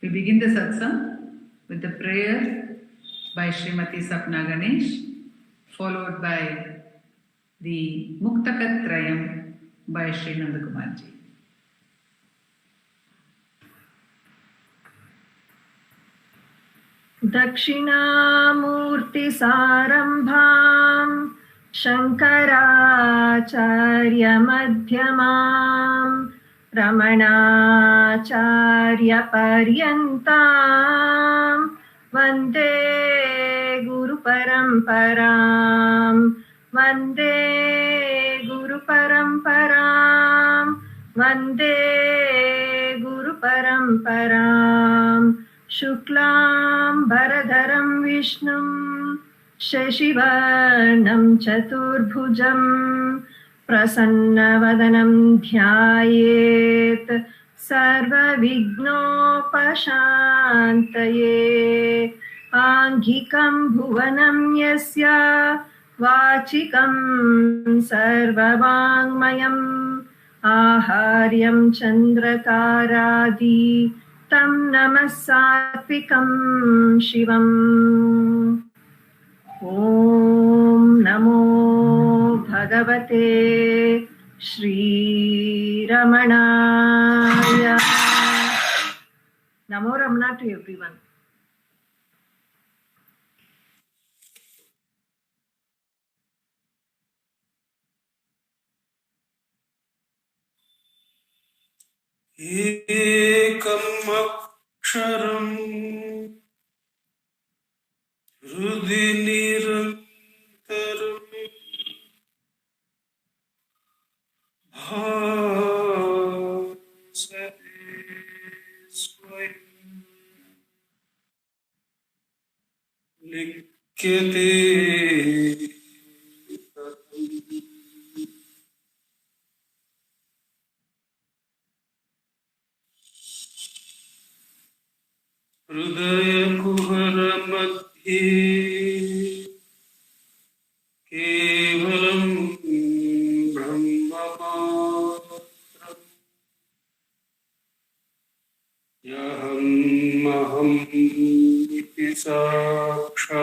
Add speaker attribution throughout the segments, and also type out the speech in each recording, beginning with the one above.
Speaker 1: We begin the satsang with the prayer by Srimati Sapna Ganesh, followed by the Muktakatrayam by Sri Nandakumarji.
Speaker 2: दक्षिणामूर्तिसारम्भां शङ्कराचार्यमध्यमां रमणाचार्यपर्यन्तां वन्दे गुरुपरम्परां वन्दे गुरुपरम्परां वन्दे गुरुपरम्परां शुक्लां भरधरं विष्णुं शशिवर्णं चतुर्भुजं प्रसन्नवदनं ध्यायेत् सर्वविघ्नोपशान्तये आङ्गिकं भुवनं यस्य वाचिकं सर्ववाङ्मयम् आहार्यं चन्द्रतारादि तं नमः सात्विकं शिवम् ॐ नमो भगवते श्रीरमणाय. Namo Ramana to everyone.
Speaker 3: एकम् अक्षरम् हृदि निरन्तरम् भासते स्वयम् लिख्यते हृदयकुहरमध्ये केवलं ब्रह्ममात्रम् यहमहम् इति साक्षात्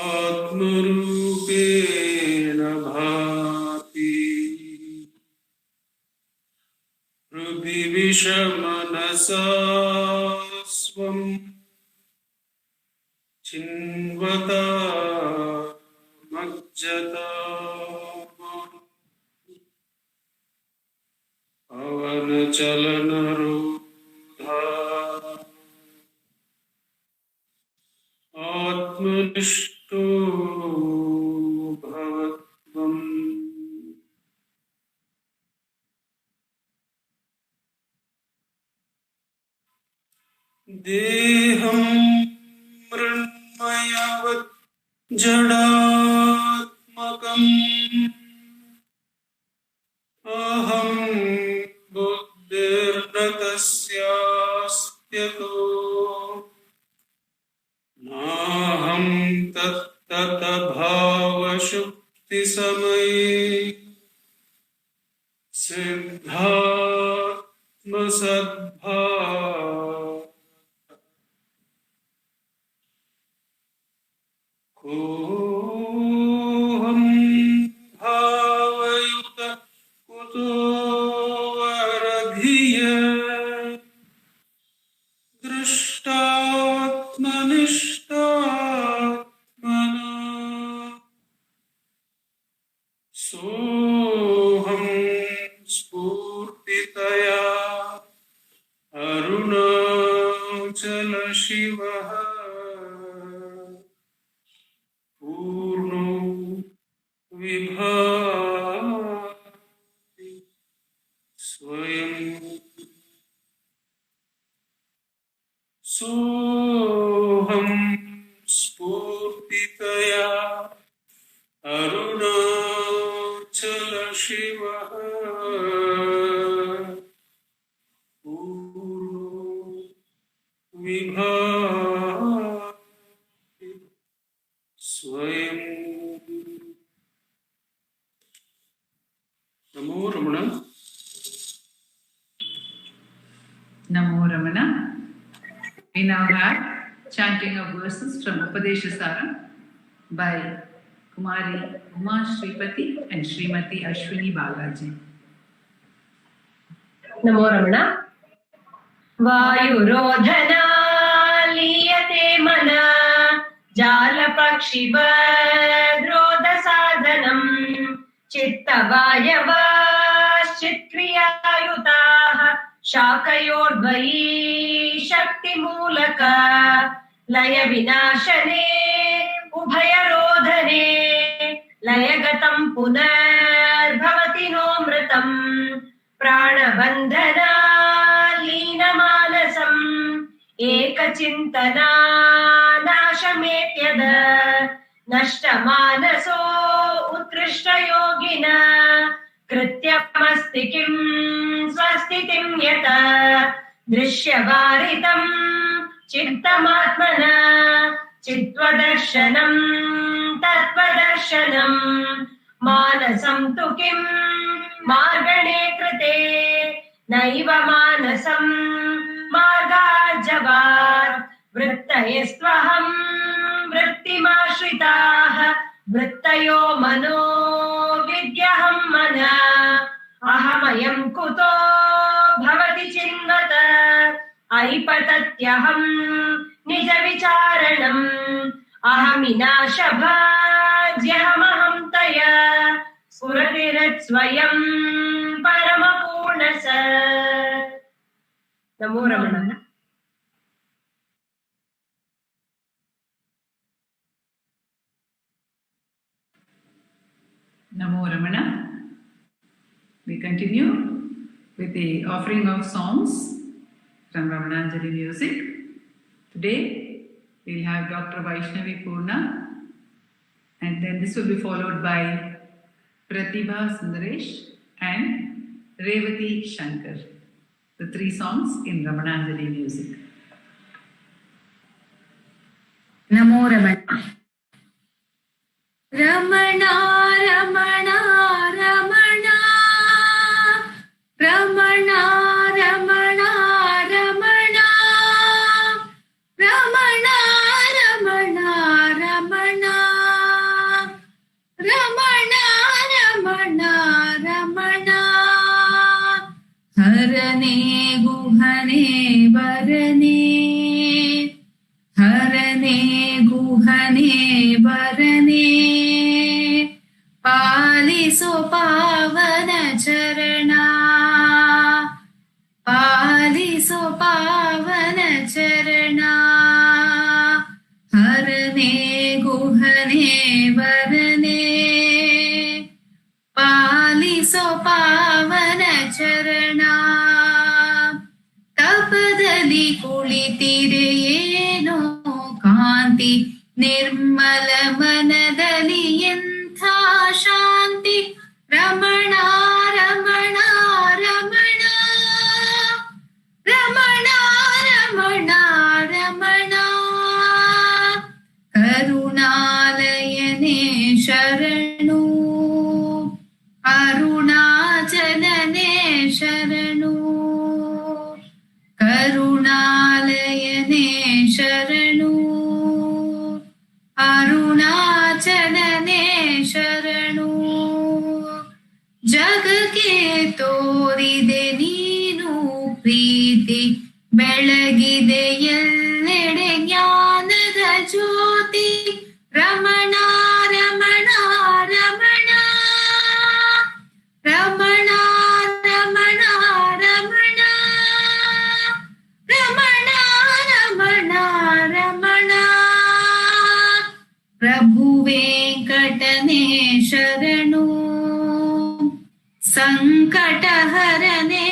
Speaker 3: आत्मरूपेण भाति हृदि विषमनसा स्वं चिन्वता मज्जता पवनचलनरूधा आत्मनिष्ठो भवत्वम् देहं मृण्मयवत् जडात्मकम् अहं बुद्धिर्न तस्यास्त्यतो नाहं तत्तत भावशुक्तिसमये सिद्धात्मसद्भाव कोऽहं भावयुत कुतो वरधिय दृष्टात्मनिष्ठात्मना सोऽहं स्फूर्तितया अरुणाचल शिवः पूर्णो विभाति स्वयं सोऽहं स्फूर्तितया अरुणाचल शिवः पूर्णो विभाति स्वयं. नमो रमण.
Speaker 1: Namo Ramana. We now have chanting of verses from Upadeshasaram by Kumari Uma Shripati and Srimati Ashwini Balaji.
Speaker 2: Namo Ramana. Vayurodhana liyate mana jalapakshibadroda sadhanam chittavayavashchitkriyaayutaah shakayordvayi shaktimulaka laya vinashane ubhayarodhane layagatam punarbhavati nomratam pranabandhana लीनमानसं एकचिन्तना नाशमेत्यद नष्टमानसो उत्कृष्टयोगिना कृत्यमस्ति किं स्वस्तितिं यत दृश्यवारितं चित्तमात्मना चित्वदर्शनं तत्त्वदर्शनं मानसं तु किं मार्गणे कृते नैव मानसं मार्गार्जवात् वृत्तयस्त्वहं वृत्तिमाश्रिताः वृत्तयो मनो विद्यहं मनः अहमयं कुतो भवति चिन्वत ऐपतत्यहं निजविचारणम् अहमिनाशभाज्यहमहं तया स्फुरतिरत्स्वयं परमपूर्णस नमो रमण
Speaker 1: Namo Ramana. We continue with the offering of songs from Ramanacentre music. Today we'll have Dr. Vaishnavi Purna, and then this will be followed by Pratibha Sundaresh and Revathi Shankar. The three songs in Ramanacentre music.
Speaker 4: Namo Ramana. Ramana, Ramana, Ramana, Ramana, Ramana, Ramana, Ramana, Ramana, Ramana, Ramana, Ramana, Ramana, Harane Guhane Varane, Harane Guhane Varane, पालिसो पावन चरणा, पालिसो पावन चरणा, हरने गुहने वरने, पालिसो पावन चरणा, तपदली कुಳಿತಿರೆಯೇನೋ ಕಾಂತಿ ನಿರ್ಮಲ ಮನದಲ್ಲಿ शांति रमण रमण रमण रमण रमण रमण करुणालयने शरणु अरुणाचलने शरणु करुणालयने शरणु अरुणाचलने ಶರಣು ಜಗಕ್ಕೆ ತೋರಿದೆ ನೀನು ಪ್ರೀತಿ ಬೆಳಗಿದೆ ಎಲ್ಲೆಡೆ ಜ್ಞಾನದ ಜ್ಯೋತಿ ರಮಣ ರಮಣ ರಮಣ ರಮಣ ರಮಣ ರಮಣ ರಮಣ ರಮಣ ರಮಣ ಪ್ರಭು ವೆಂಕಟನೇ ಶರಣು ಸಂಕಟ ಹರನೇ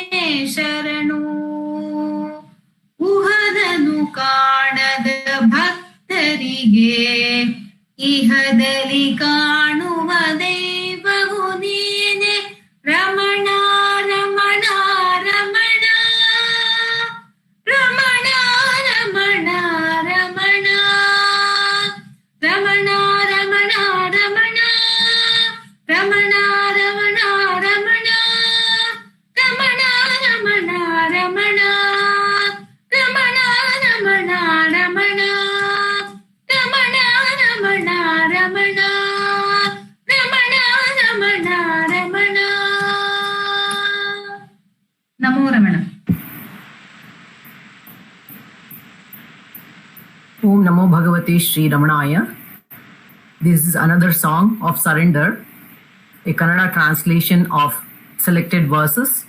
Speaker 4: ಶರಣು ಉಹದನು ಕಾಣದ ಭಕ್ತರಿಗೆ ಇಹದಲ್ಲಿ ಕಾಣುವ ದೈವವು ನೀನೆ Ramana Ramana Ramana Ramana Ramana Ramana Ramana Ramana Ramana Ramana Ramana Ramana Ramana Ramana Ramana
Speaker 1: Namo Ramana.
Speaker 5: Om Namo Bhagavate Sri Ramanaya. This is another song of surrender, a Kannada translation of selected verses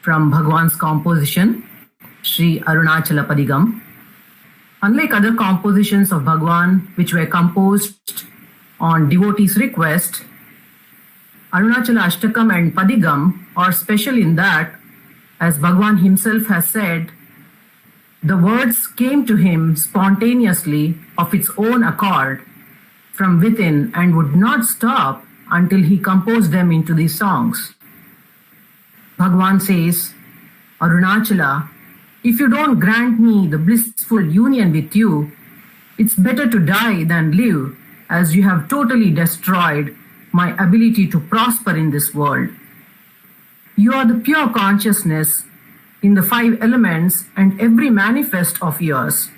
Speaker 5: from Bhagwan's composition, Sri Arunachala Padigam. Unlike other compositions of Bhagwan which were composed on devotees' request, Arunachala Ashtakam and Padigam are special in that, as Bhagwan himself has said, the words came to him spontaneously of its own accord from within and would not stop until he composed them into these songs. Bhagwan says, Arunachala, if you don't grant me the blissful union with you, it's better to die than live, as you have totally destroyed my ability to prosper in this world. You are the pure consciousness in the five elements and every manifest of yours.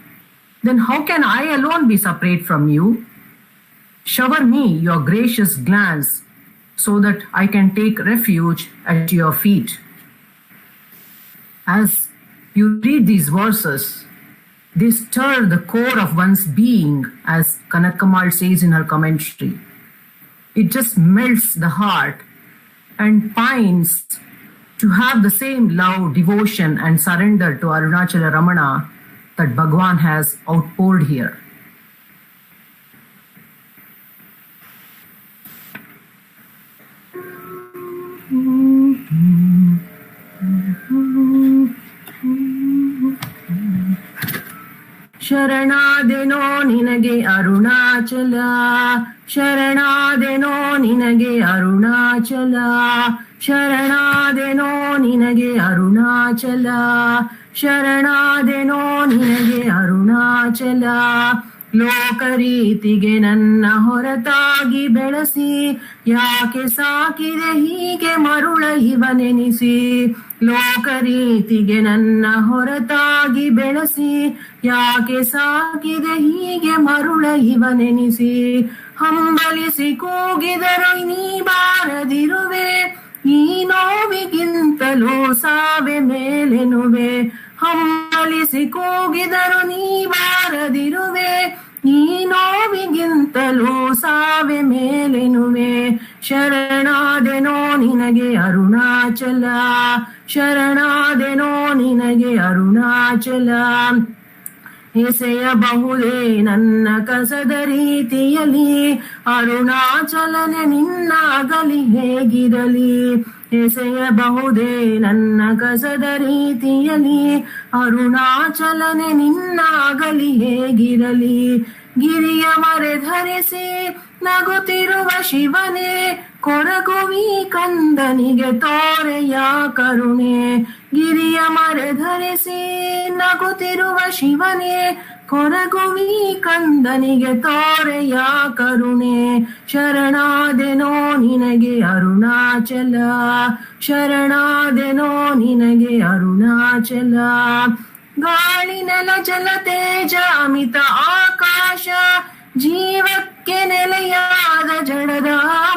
Speaker 5: Then how can I alone be separate from you? Shower me your gracious glance so that I can take refuge at your feet. As you read these verses, they stir the core of one's being, as Kanakamal says in her commentary. It just melts the heart and pines to have the same love, devotion and surrender to Arunachala Ramana that Bhagwan has outpoured here. ಶರಣಾದೆನೋ ನಿನಗೆ ಅರುಣಾಚಲ, ಶರಣಾದೆನೋ ನಿನಗೆ ಅರುಣಾಚಲ, ಶರಣಾದೆನೋ ನಿನಗೆ ಅರುಣಾಚಲ, ಶರಣಾದೆನೋ ನಿನಗೆ ಅರುಣಾಚಲ. ಲೋಕರೀತಿಗೆ ನನ್ನ ಹೊರತಾಗಿ ಬೆಳೆಸಿ ಯಾಕೆ ಸಾಕಿದೆ ಹೀಗೆ ಮರುಳ ಇವನೆನಿಸಿ. ಲೋಕರೀತಿಗೆ ನನ್ನ ಹೊರತಾಗಿ ಬೆಳೆಸಿ ಯಾಕೆ ಸಾಕಿದೆ ಹೀಗೆ ಮರುಳ ಇವನೆನಿಸಿ. ಹಂಬಲಿಸಿ ಕೂಗಿದರು ನೀ ಬಾರದಿರುವೆ, ಈ ನೋವಿಗಿಂತಲೂ ಸಾವೆ ಮೇಲೆನುವೆ. ಹಂಬಲಿಸಿ ಕೂಗಿದರು ನೀ ಬಾರದಿರುವೆ, ಈ ನೋವಿಗಿಂತಲೂ ಸಾವೆ ಮೇಲೆನುವೆ. ಶರಣಾದೆನೋ ನಿನಗೆ ಅರುಣಾಚಲ, ಶರಣಾದೆನೋ ನಿನಗೆ ಅರುಣಾಚಲ. ಎಸೆಯಬಹುದೇ ನನ್ನ ಕಸದ ರೀತಿಯಲ್ಲಿ ಅರುಣಾಚಲನೆ ನಿನ್ನಾಗಲಿ ಹೇಗಿರಲಿ. ಎಸೆಯಬಹುದೇ ನನ್ನ ಕಸದ ರೀತಿಯಲ್ಲಿ ಅರುಣಾಚಲನೆ ನಿನ್ನಾಗಲಿ ಹೇಗಿರಲಿ. ಗಿರಿಯ ಮರೆ ಧರಿಸಿ ನಗುತ್ತಿರುವ ಶಿವನೇ, ಕೊರಗುವಿ ಕಂದನಿಗೆ ತೋರೆಯ ಕರುಣೆ. ಗಿರಿಯ ಮರೆ ಧರಿಸಿ ನಗುತ್ತಿರುವ ಶಿವನೇ, ಕೊರಗುವಿ ಕಂದನಿಗೆ ತೋರೆಯ ಕರುಣೆ. ಶರಣಾದೆನೋ ನಿನಗೆ ಅರುಣಾಚಲ, ಶರಣಾದೆನೋ ನಿನಗೆ ಅರುಣಾಚಲ. ಗಾಳಿ ನೆಲ ಜಲ ತೇಜ ಅಮಿತ ಆಕಾಶ, ಜೀವಕ್ಕೆ ನೆಲೆಯಾದ ಜಡದ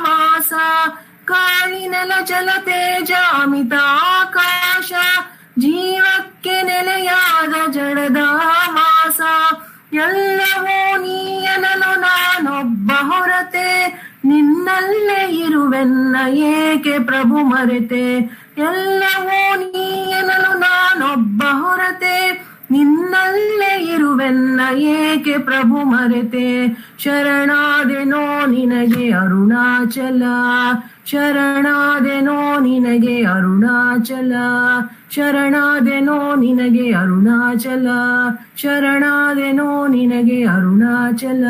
Speaker 5: ಮಾಸ. ಗಾಳಿ ನೆಲ ಜಲ ತೇಜ ಅಮಿತ ಆಕಾಶ, ಜೀವಕ್ಕೆ ನೆಲೆಯಾದ ಜಡದ ಮಾಸ. ಎಲ್ಲವೂ ನೀ ಎನ್ನಲು ನಾನೊಬ್ಬ ಹೊರತೆ, ನಿನ್ನಲ್ಲೇ ಇರುವೆನ್ನ ಏಕೆ ಪ್ರಭು ಮರೆತೆ. ಎಲ್ಲವೂ ನೀ ಎನ್ನಲು ನಾನೊಬ್ಬ ಹೊರತೆ, ನಿನ್ನಲ್ಲೇ ಇರುವೆನ್ನ ಏಕೆ ಪ್ರಭು ಮರೆತೆ. ಶರಣಾದೆನೋ ನಿನಗೆ ಅರುಣಾಚಲ, ಶರಣಾದೆನೋ ನಿನಗೆ ಅರುಣಾಚಲ, ಶರಣಾದೆನೋ ನಿನಗೆ ಅರುಣಾಚಲ, ಶರಣಾದೆನೋ ನಿನಗೆ ಅರುಣಾಚಲ,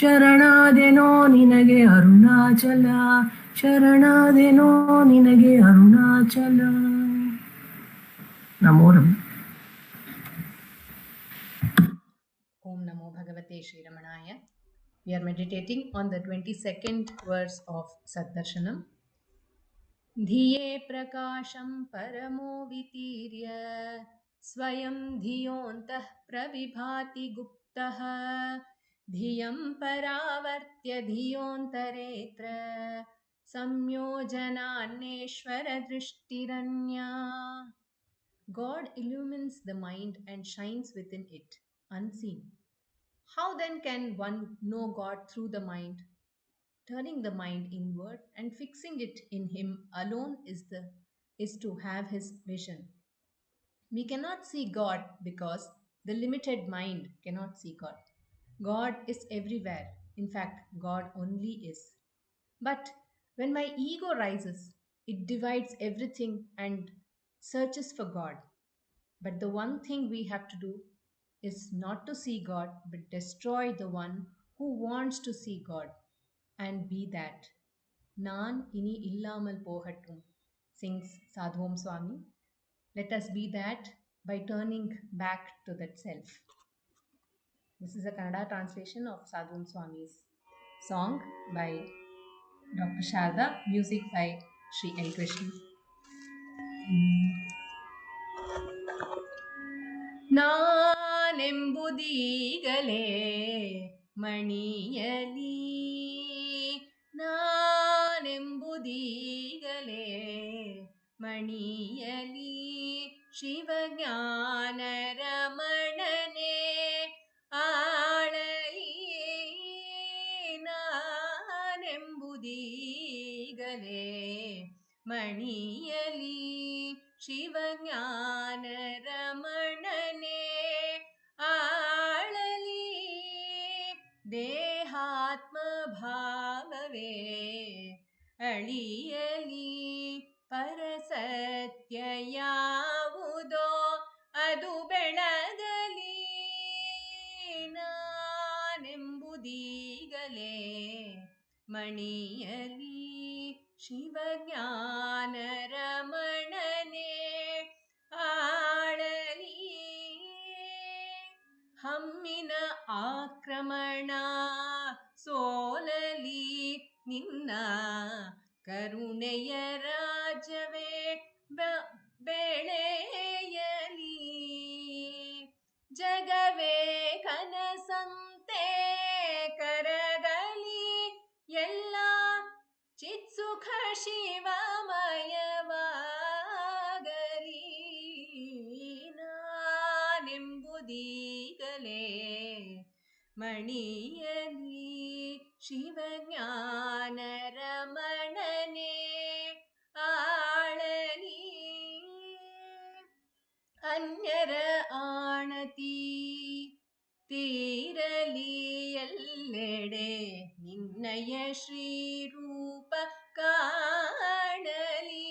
Speaker 5: ಶರಣಾದೆನೋ ನಿನಗೆ ಅರುಣಾಚಲ, ಶರಣಾದೆನೋ ನಿನಗೆ ಅರುಣಾಚಲ. ನಮೋ ನಮಃ.
Speaker 6: Om Namo Bhagavate Sri Ramanaya. We are meditating on the 22nd verse of Saddarshanam. Dhiye prakasham paramo vitirya, swayam dhiyontah pravibhati guptah, dhiyam paravartya dhiyontaretra, samyojananneshwara drishtiranya. God illumines the mind and shines within it, unseen. How then can one know God through the mind? Turning the mind inward and fixing it in Him alone is to have His vision. We cannot see God because the limited mind cannot see God. God is everywhere. In fact, God only is. But when my ego rises, it divides everything and searches for God. But the one thing we have to do is not to see God, but destroy the one who wants to see God and be that. Nan ini illamal pohattum, sings Sadhom Swami. Let us be that by turning back to that self. This is a Kannada translation of Sadhom Swami's song by Dr. Sharda, music by Sri L. Krishna. ನಾನೆಂಬುದೀಗಲೇ ಮಣಿಯಲಿ ನಾನೆಂಬುದೀಗಲೇ ಮಣಿಯಲಿ ಶಿವಜ್ಞಾನ ರಮಣನೆ ಆಳಲಿ ನಾನೆಂಬುದೀಗಲೇ ಮಣಿಯಲಿ ಶಿವಜ್ಞಾನ ರಮಣನೆ ಆಳಲಿ ದೇಹಾತ್ಮ ಭಾವವೇ ಅಳಿಯಲಿ ಪರಸತ್ಯ ಯಾವುದೋ ಅದು ಬೆಳಗಲಿ ನಾನೆಂಬುದೀಗಲೇ ಮಣಿಯಲಿ ಶಿವಜ್ಞಾನ ರಮಣನೆ ಆಳಲಿ ಹಮ್ಮಿನ ಆಕ್ರಮಣ ಸೋಲಲಿ ನಿನ್ನ ಕರುಣೆಯ ರಾಜ್ಯವೇ ಬೆಳೆಯಲಿ ಜಗವೇ ಕನಸಂತೆ ಕರಗಲಿ ಎಲ್ಲ ಚಿತ್ಸುಖ ಶಿವಮಯವಾಗಲಿ ನಾನೆಂಬುದೀಗಲೇ ಮಣಿಯಲಿ ಶಿವಜ್ಞಾನ ರಮಣನೆ ಆಳಲಿ ಅನ್ಯರ ಆಣತಿ ತೀರಲಿ ಎಲ್ಲೆಡೆ ನಿನ್ನಯ ಶ್ರೀರೂಪ ಕಾಣಲಿ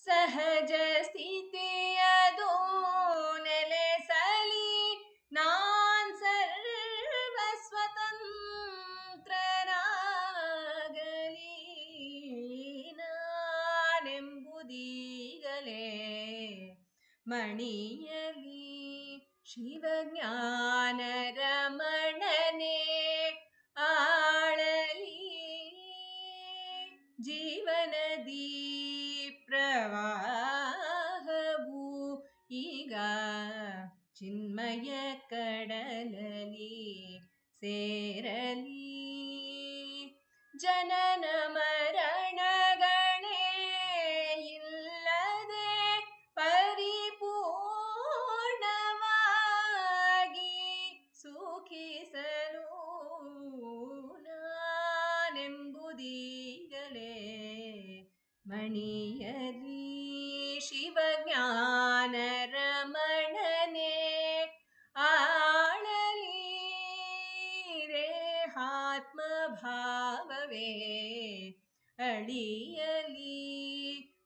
Speaker 6: ಸಹಜ ಸ್ಥಿತಿಯದು ನೆಲೆಸಲಿ ನಾನ್ ಸರ್ವ ಸ್ವತಂತ್ರನಾಗಲಿ ನಾನೆಂಬುದೀಗಲೇ ಮಣಿಯಲಿ ಶಿವಜ್ಞಾನ ರಮಣನೆ ಆಳಲಿ ಜೀವನದಿ ಪ್ರವಾಹವು ಈಗ ಚಿನ್ಮಯ ಕಡಲಲಿ ಸೇರಲಿ ಜನನ ಮರಣಗಳೇ ಇಲ್ಲದೆ ಪರಿಪೂರ್ಣವಾಗಿ ಸುಖಿಸಲು ನಾನೆಂಬುದೀಗಲೇ ಮಣಿಯಲಿ ಶಿವಜ್ಞಾನ ರಮಣನೆ ಆಳಲಿ ದೇಹಾತ್ಮ ಭಾವವೇ ಅಳಿಯಲಿ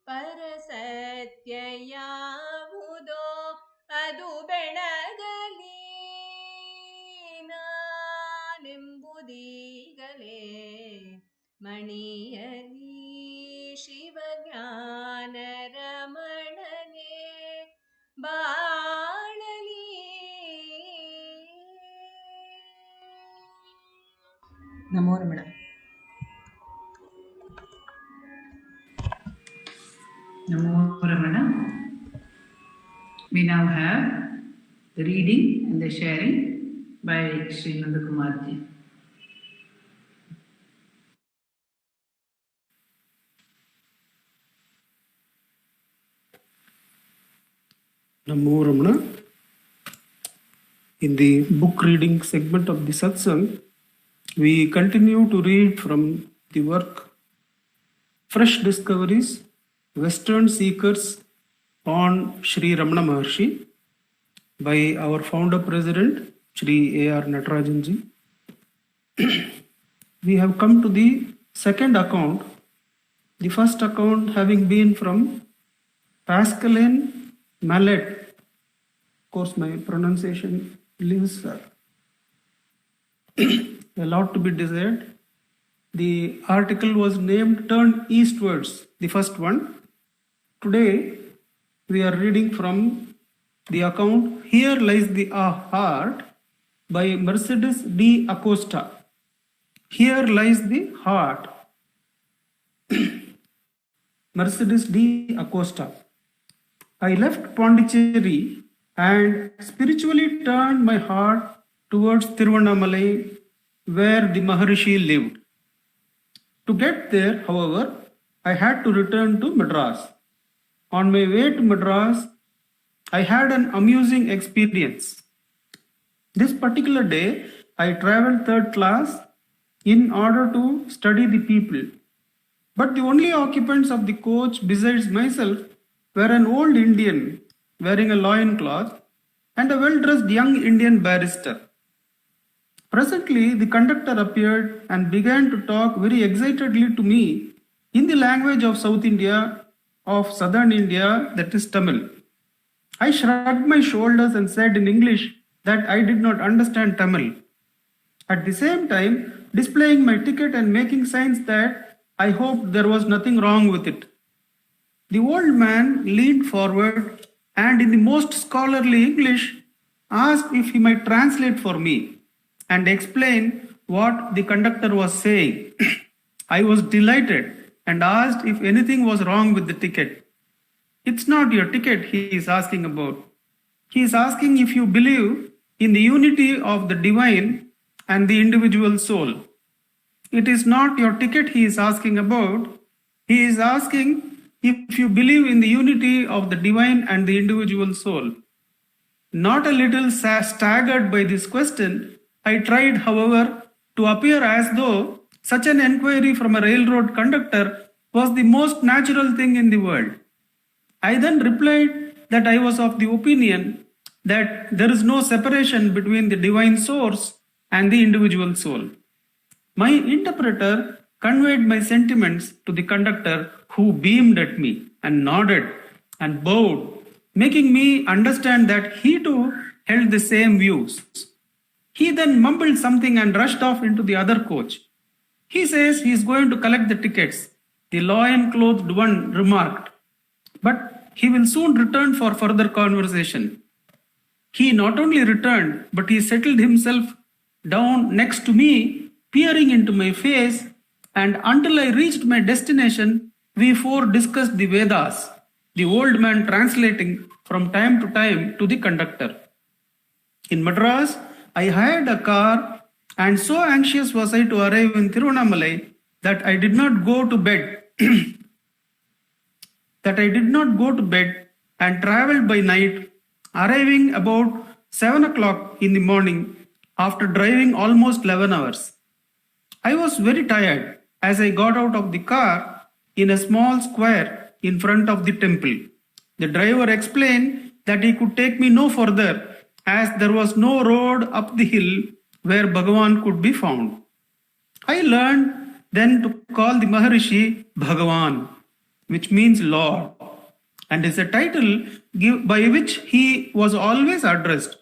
Speaker 6: ಪರಸತ್ಯ ಯಾವುದೋ ಅದು ಬೆಳಗಲಿ ನಾನೆಂಬುದೀಗಲೇ ಮಣಿಯಲಿ ಶಿವಜ್ಞಾನ ರಮಣನೆ ಬಾಳಲಿ ನಮೋ Ramana.
Speaker 1: Namo Ramana. We now have the reading and the sharing by Sri Nandakumarji.
Speaker 3: Namo Ramana. In the book reading segment of the Satsangh, we continue to read from the work Fresh Discoveries, Western Seekers on Sri Ramana Maharshi by our founder president, Sri A.R. Natarajanji. We have come to the second account, the first account having been from Pascaline Mallet. Of course, my pronunciation leaves a lot to be desired. The article was named Turn Eastwards, the first one. Today, we are reading from the account Here Lies the Heart by Mercedes D. Acosta. Here Lies the Heart. Mercedes D. Acosta. I left Pondicherry and spiritually turned my heart towards Tiruvannamalai, where the Maharishi lived. To get there, however, I had to return to Madras. On my way to Madras, I had an amusing experience. This particular day, I traveled third class in order to study the people. But the only occupants of the coach besides myself were an old Indian wearing a loincloth and a well-dressed young Indian barrister. Presently, the conductor appeared and began to talk very excitedly to me in the language of South India, of Southern India, that is Tamil. I shrugged my shoulders and said in English that I did not understand Tamil. At the same time, displaying my ticket and making signs that I hoped there was nothing wrong with it. The old man leaned forward and in the most scholarly English asked if he might translate for me and explain what the conductor was saying. I was delighted and asked if anything was wrong with the ticket. It's not your ticket he is asking about. He is asking if you believe in the unity of the divine and the individual soul. It is not your ticket he is asking about. He is asking if you believe in the unity of the divine and the individual soul. Not a little staggered by this question, I tried, however, to appear as though such an enquiry from a railroad conductor was the most natural thing in the world. I then replied that I was of the opinion that there is no separation between the divine source and the individual soul. My interpreter conveyed my sentiments to the conductor, who beamed at me and nodded and bowed, making me understand that he too held the same views. He then mumbled something and rushed off into the other coach. He says he is going to collect the tickets, the loin-clothed one remarked, but he will soon return for further conversation. He not only returned, but he settled himself down next to me, peering into my face, and until I reached my destination, we four discussed the Vedas, the old man translating from time to time to the conductor. In Madras, I hired a car, and so anxious was I to arrive in Tiruvannamalai that I did not go to bed. And traveled by night, arriving about 7 o'clock in the morning after driving almost 11 hours. I was very tired as I got out of the car in a small square in front of the temple. The driver explained that he could take me no further as there was no road up the hill where Bhagavan could be found. I learned then to call the Maharishi Bhagavan, which means Lord, and is a title by which he was always addressed.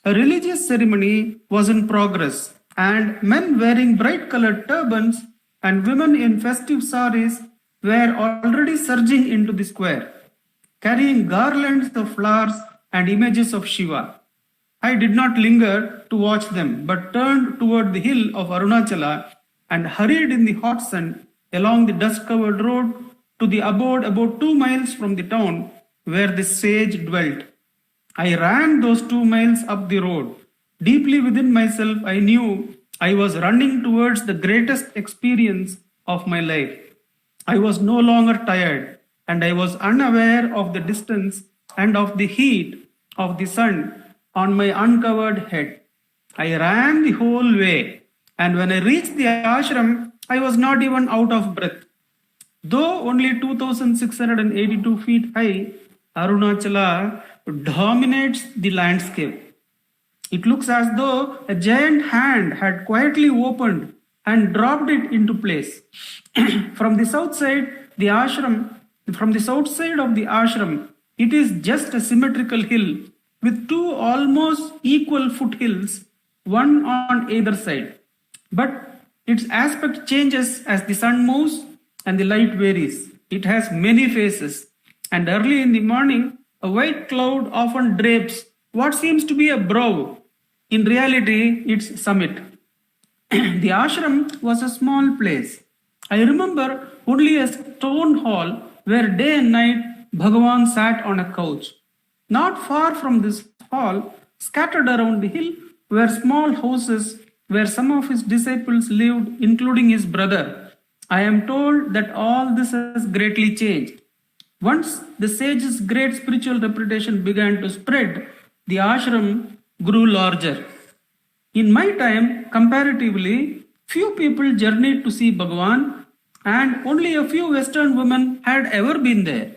Speaker 3: A religious ceremony was in progress, and men wearing bright-colored turbans and women in festive saris were already surging into the square, carrying garlands of flowers and images of Shiva. I did not linger to watch them, but turned toward the hill of Arunachala and hurried in the hot sun along the dust-covered road to the abode about 2 miles from the town where the sage dwelt. I ran those 2 miles up the road. Deeply within myself, I knew I was running towards the greatest experience of my life. I was no longer tired, and I was unaware of the distance and of the heat of the sun on my uncovered head. I ran the whole way, and when I reached the ashram, I was not even out of breath. Though only 2,682 feet high, Arunachala dominates the landscape. It looks as though a giant hand had quietly opened and dropped it into place. From the south side of the ashram, it is just a symmetrical hill with two almost equal foothills, one on either side. But its aspect changes as the sun moves and the light varies. It has many faces, and early in the morning, a white cloud often drapes what seems to be a brow. In reality, its summit. The ashram was a small place. I remember only a stone hall where day and night Bhagavan sat on a couch. Not far from this hall, scattered around the hill, were small houses where some of his disciples lived, including his brother. I am told that all this has greatly changed. Once the sage's great spiritual reputation began to spread, the ashram grew larger. In my time, comparatively, few people journeyed to see Bhagavan, and only a few Western women had ever been there.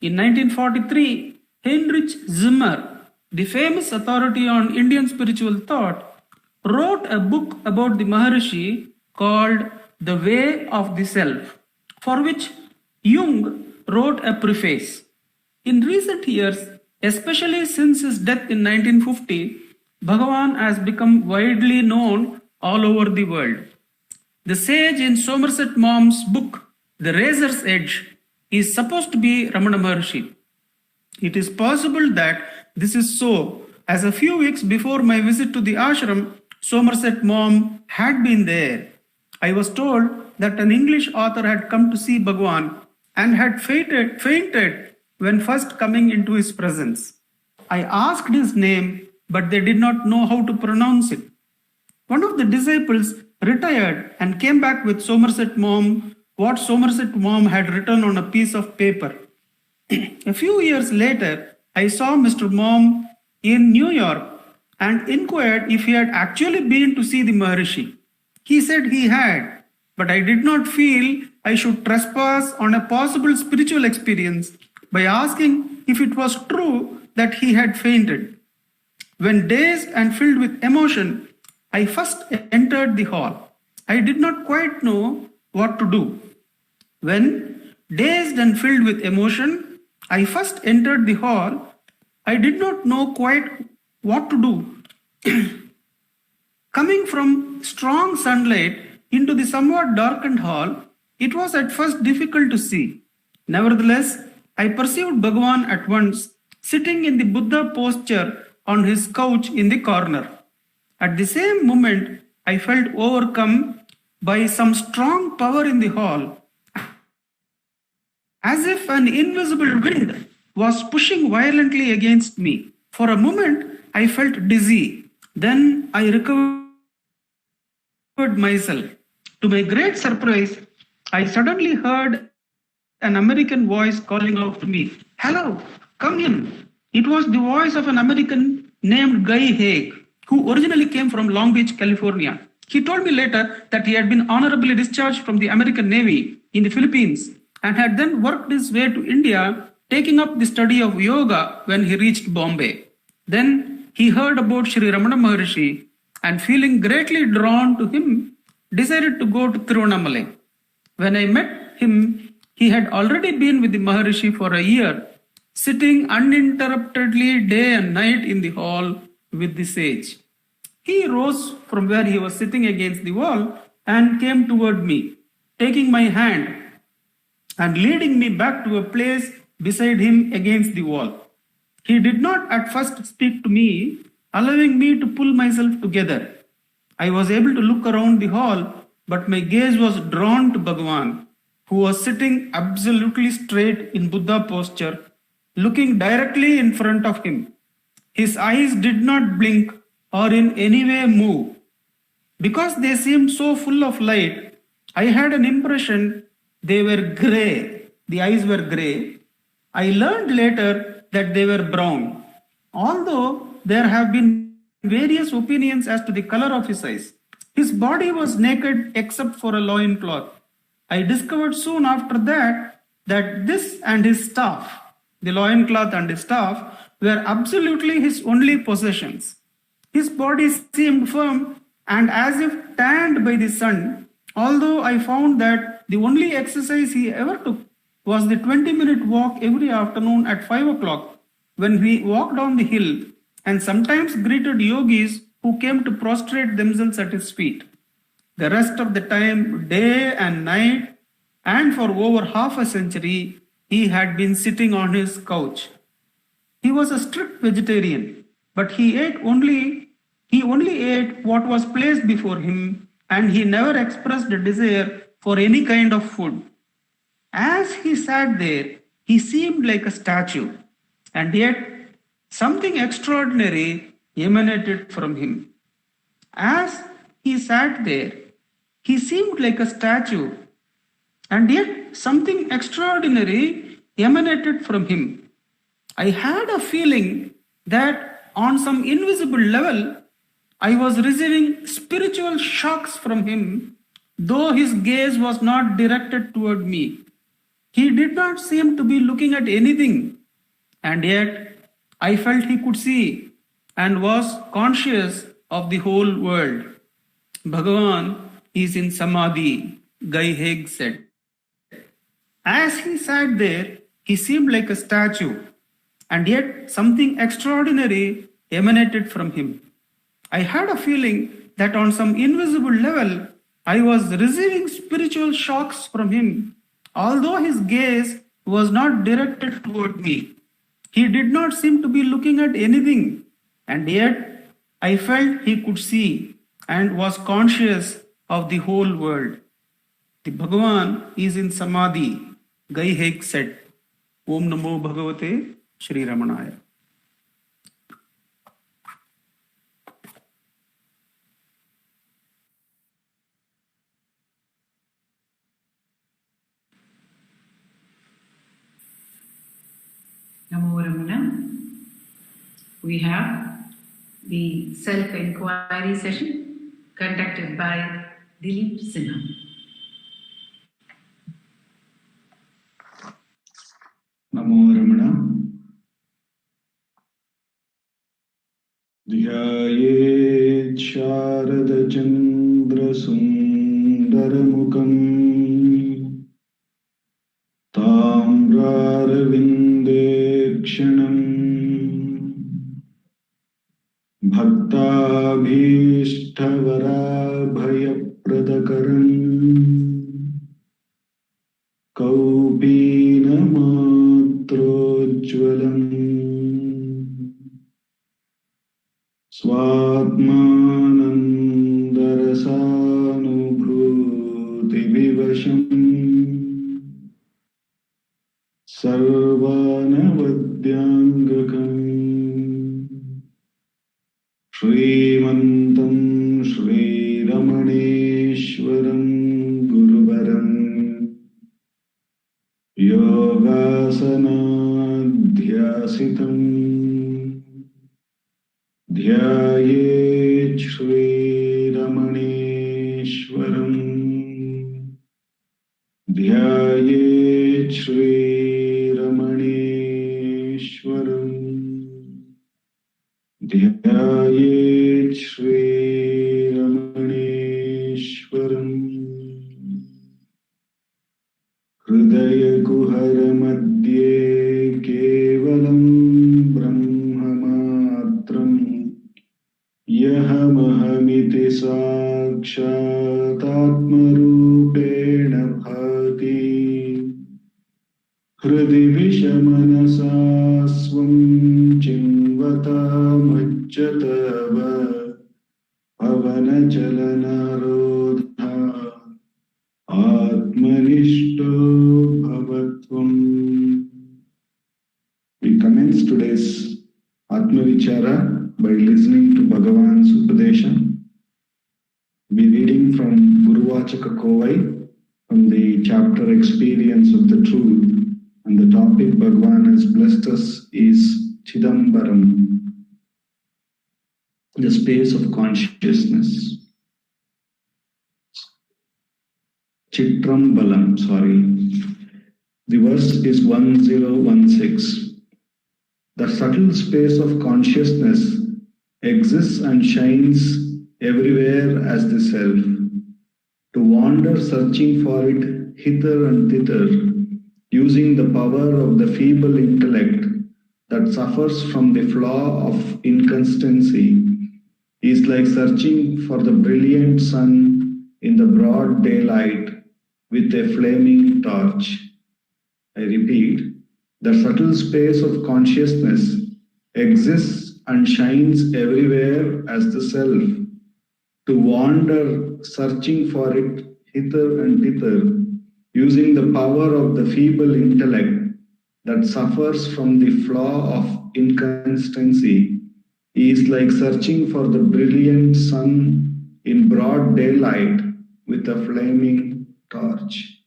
Speaker 3: In 1943, Heinrich Zimmer, the famous authority on Indian spiritual thought, wrote a book about the Maharishi called The Way of the Self, for which Jung wrote a preface. In recent years, especially since his death in 1950, Bhagavan has become widely known all over the world. The sage in Somerset Maugham's book, The Razor's Edge, is supposed to be Ramana Maharshi. It is possible that this is so, as a few weeks before my visit to the ashram, Somerset Maugham had been there. I was told that an English author had come to see Bhagavan and had fainted when first coming into his presence. I asked his name, but they did not know how to pronounce it. One of the disciples retired and came back with Somerset Maugham, what Somerset Maugham had written on a piece of paper. A few years later, I saw Mr. Maugham in New York and inquired if he had actually been to see the Maharishi. He said he had, but I did not feel I should trespass on a possible spiritual experience by asking if it was true that he had fainted. When dazed and filled with emotion, I first entered the hall. I did not quite know what to do. When dazed and filled with emotion, I first entered the hall. I did not know quite what to do. Coming from strong sunlight into the somewhat darkened hall, it was at first difficult to see. Nevertheless, I perceived Bhagavan at once, sitting in the Buddha posture on his couch in the corner. At the same moment, I felt overcome by some strong power in the hall, as if an invisible wind was pushing violently against me. For a moment, I felt dizzy. Then I recovered myself. To my great surprise, I suddenly heard an American voice calling out to me, "Hello, come in." It was the voice of an American named Guy Haig, who originally came from Long Beach, California. He told me later that he had been honorably discharged from the American Navy in the Philippines and had then worked his way to India, taking up the study of yoga when he reached Bombay. Then he heard about Sri Ramana Maharshi and, feeling greatly drawn to him, decided to go to Tiruvannamalai. When I met him, he had already been with the Maharishi for a year, sitting uninterruptedly day and night in the hall with the sage. He rose from where he was sitting against the wall and came toward me, taking my hand and leading me back to a place beside him against the wall. He did not at first speak to me, allowing me to pull myself together. I was able to look around the hall, but my gaze was drawn to Bhagavan, who was sitting absolutely straight in Buddha posture, looking directly in front of him. His eyes did not blink or in any way move. Because they seemed so full of light, I had an impression they were grey. The eyes were grey. I learned later that they were brown. Although there have been various opinions as to the color of his eyes, his body was naked except for a loin cloth. I discovered soon after that this and his staff, the loin cloth and his staff, were absolutely his only possessions. His body seemed firm and as if tanned by the sun, although I found that the only exercise he ever took was the 20-minute walk every afternoon at 5 o'clock, when he walked down the hill and sometimes greeted yogis who came to prostrate themselves at his feet. The rest of the time, day and night, and for over half a century, he had been sitting on his couch. He was a strict vegetarian, but he only ate what was placed before him, and he never expressed a desire for any kind of food. As he sat there, he seemed like a statue, and yet something extraordinary emanated from him. As he sat there, he seemed like a statue, and yet something extraordinary emanated from him. I had a feeling that on some invisible level, I was receiving spiritual shocks from him, though his gaze was not directed toward me. He did not seem to be looking at anything, and yet I felt he could see and was conscious of the whole world. Bhagavan is in Samadhi, Guy Haig said. As he sat there, he seemed like a statue, and yet something extraordinary emanated from him. I had a feeling that on some invisible level, I was receiving spiritual shocks from him, although his gaze was not directed toward me. He did not seem to be looking at anything, and yet I felt he could see and was conscious of the whole world. The Bhagavan is in Samadhi, Guy Haig said. Om Namo Bhagavate Shri Ramanaya.
Speaker 1: Namo Ramana. We have the self-inquiry session conducted by Dilip Sinha.
Speaker 7: Namo Ramana. Dhyayet Sharada Chandra Sundaramukam Tamraravindekshanam Bhaktabhishtavarabhayapradakaram Kaupinamatrojvalam Swatmanandarasanubhuti Sarvanavadyangakam Shrimantam Shri Ramaneshwaram Guruvaram Yogasanadhyasitam Dhyayet Shri Ramaneshwaram Dhyayet Shri Ramaneshwaram Dhyayet Shri Ramaneshwaram Hridaya Kuhara Madhye Kevalam Brahmamatram Yahamahmiti Sakshat Atmarupena Bhati Hridi Vishamanasa Swam Chingvata Majjatava Pavana Chalanarodha Atmanishto Bhavatvam. We commence today's Atma Vichara by listening to Bhagavan's Upadesha. We reading from Guru Vachaka Kovai from the chapter Experience of the Truth And the topic Bhagavan has blessed us is Chidambaram, the space of consciousness. Chitrambalam, The verse is 1016. The subtle space of consciousness exists and shines everywhere as the self. To wander searching for it hither and thither, using the power of the feeble intellect that suffers from the flaw of inconstancy, is like searching for the brilliant sun in the broad daylight with a flaming torch. I repeat, the subtle space of consciousness exists and shines everywhere as the self. To wander searching for it hither and thither, using the power of the feeble intellect that suffers from the flaw of inconstancy, is like searching for the brilliant sun in broad daylight with a flaming torch.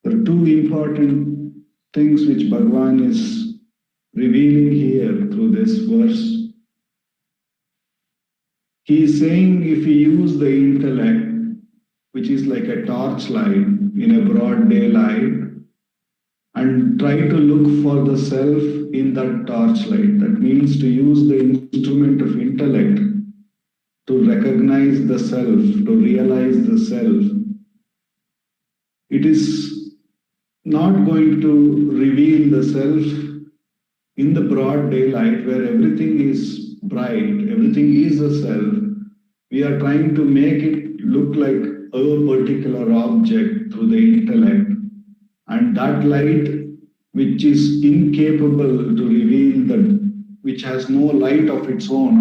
Speaker 7: There are two important things which Bhagavan is revealing here through this verse. He is saying if we use the intellect, which is like a torchlight in a broad daylight, and try to look for the self in that torchlight, that means to use the instrument of intellect to recognize the self, to realize the self, it is not going to reveal the self in the broad daylight where everything is bright, everything is a self. We are trying to make it look like a particular object through the intellect. And that light, which is incapable to reveal that, which has no light of its own,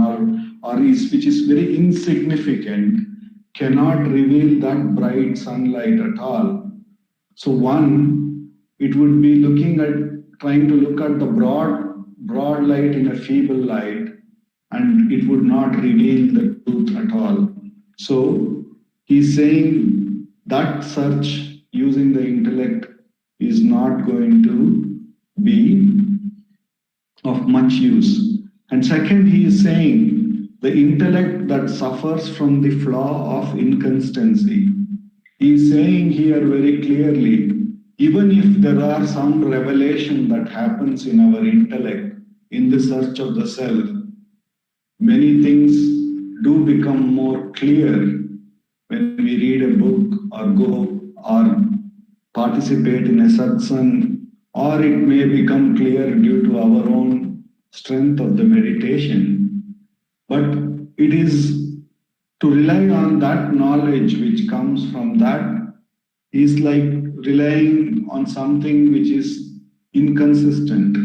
Speaker 7: which is very insignificant, cannot reveal that bright sunlight at all. So one, it would be trying to look at the broad light in a feeble light, and it would not reveal the truth at all. So he's saying that search using the intellect is not going to be of much use. And second, he is saying the intellect that suffers from the flaw of inconstancy. He is saying here very clearly, even if there are some revelation that happens in our intellect in the search of the self, many things do become more clear when we read a book or go or participate in a satsang, or it may become clear due to our own strength of the meditation. But it is to rely on that knowledge which comes from that is like relying on something which is inconsistent.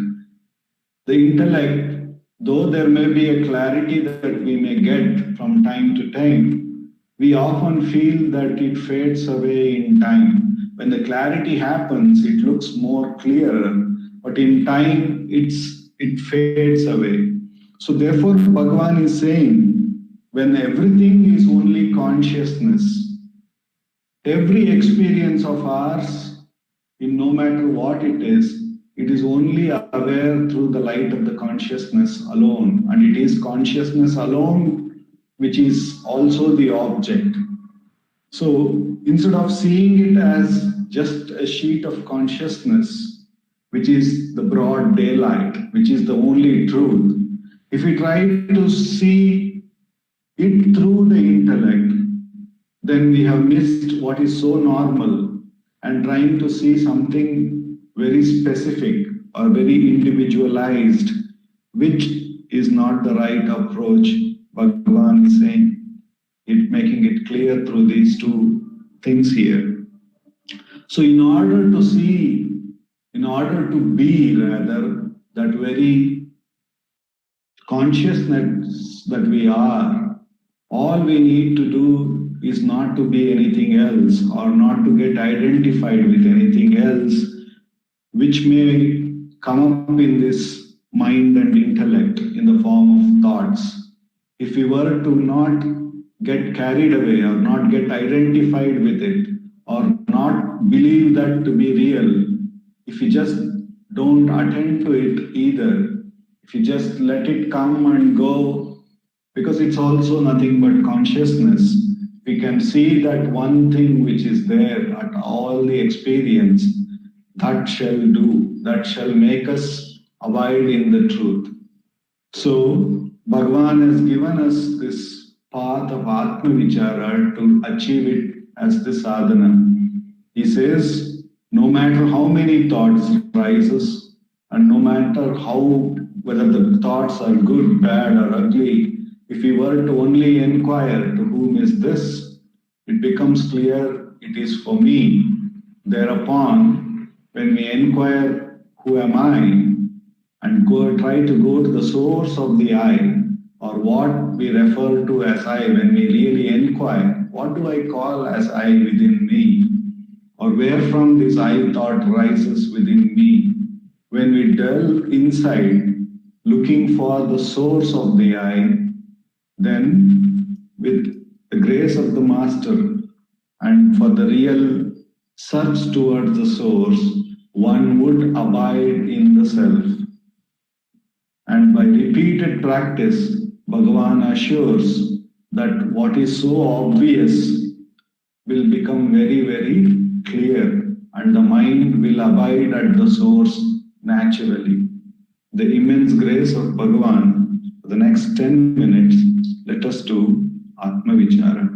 Speaker 7: The intellect, though there may be a clarity that we may get from time to time, we often feel that it fades away in time. When the clarity happens, it looks more clearer, but in time, it fades away. So therefore, Bhagavan is saying, when everything is only consciousness, every experience of ours, in no matter what it is only aware through the light of the consciousness alone, and it is consciousness alone which is also the object. So instead of seeing it as just a sheet of consciousness, which is the broad daylight, which is the only truth, if we try to see it through the intellect, then we have missed what is so normal and trying to see something very specific or very individualized, which is not the right approach. Bhagavan is saying, making it clear through these two things here. So in order to be rather, that very consciousness that we are, all we need to do is not to be anything else or not to get identified with anything else, which may come up in this mind and intellect in the form of thoughts. If we were to not get carried away or not get identified with it or not believe that to be real, if you just don't attend to it either, if you just let it come and go, because it's also nothing but consciousness, we can see that one thing which is there at all the experience, that shall do, that shall make us abide in the truth. So, Bhagavan has given us this path of Atma Vichara to achieve it as the sadhana. He says, no matter how many thoughts rises, and no matter how, whether the thoughts are good, bad, or ugly, if we were to only inquire to whom is this, it becomes clear it is for me. Thereupon, when we inquire, who am I, and try to go to the source of the I, or what we refer to as I when we really inquire, what do I call as I within me? Or where from this I thought rises within me? When we delve inside, looking for the source of the I, then with the grace of the Master and for the real search towards the source, one would abide in the self. And by repeated practice, Bhagavan assures that what is so obvious will become very, very clear, and the mind will abide at the source naturally. The immense grace of Bhagavan. For the next 10 minutes, let us do Atma Vichara.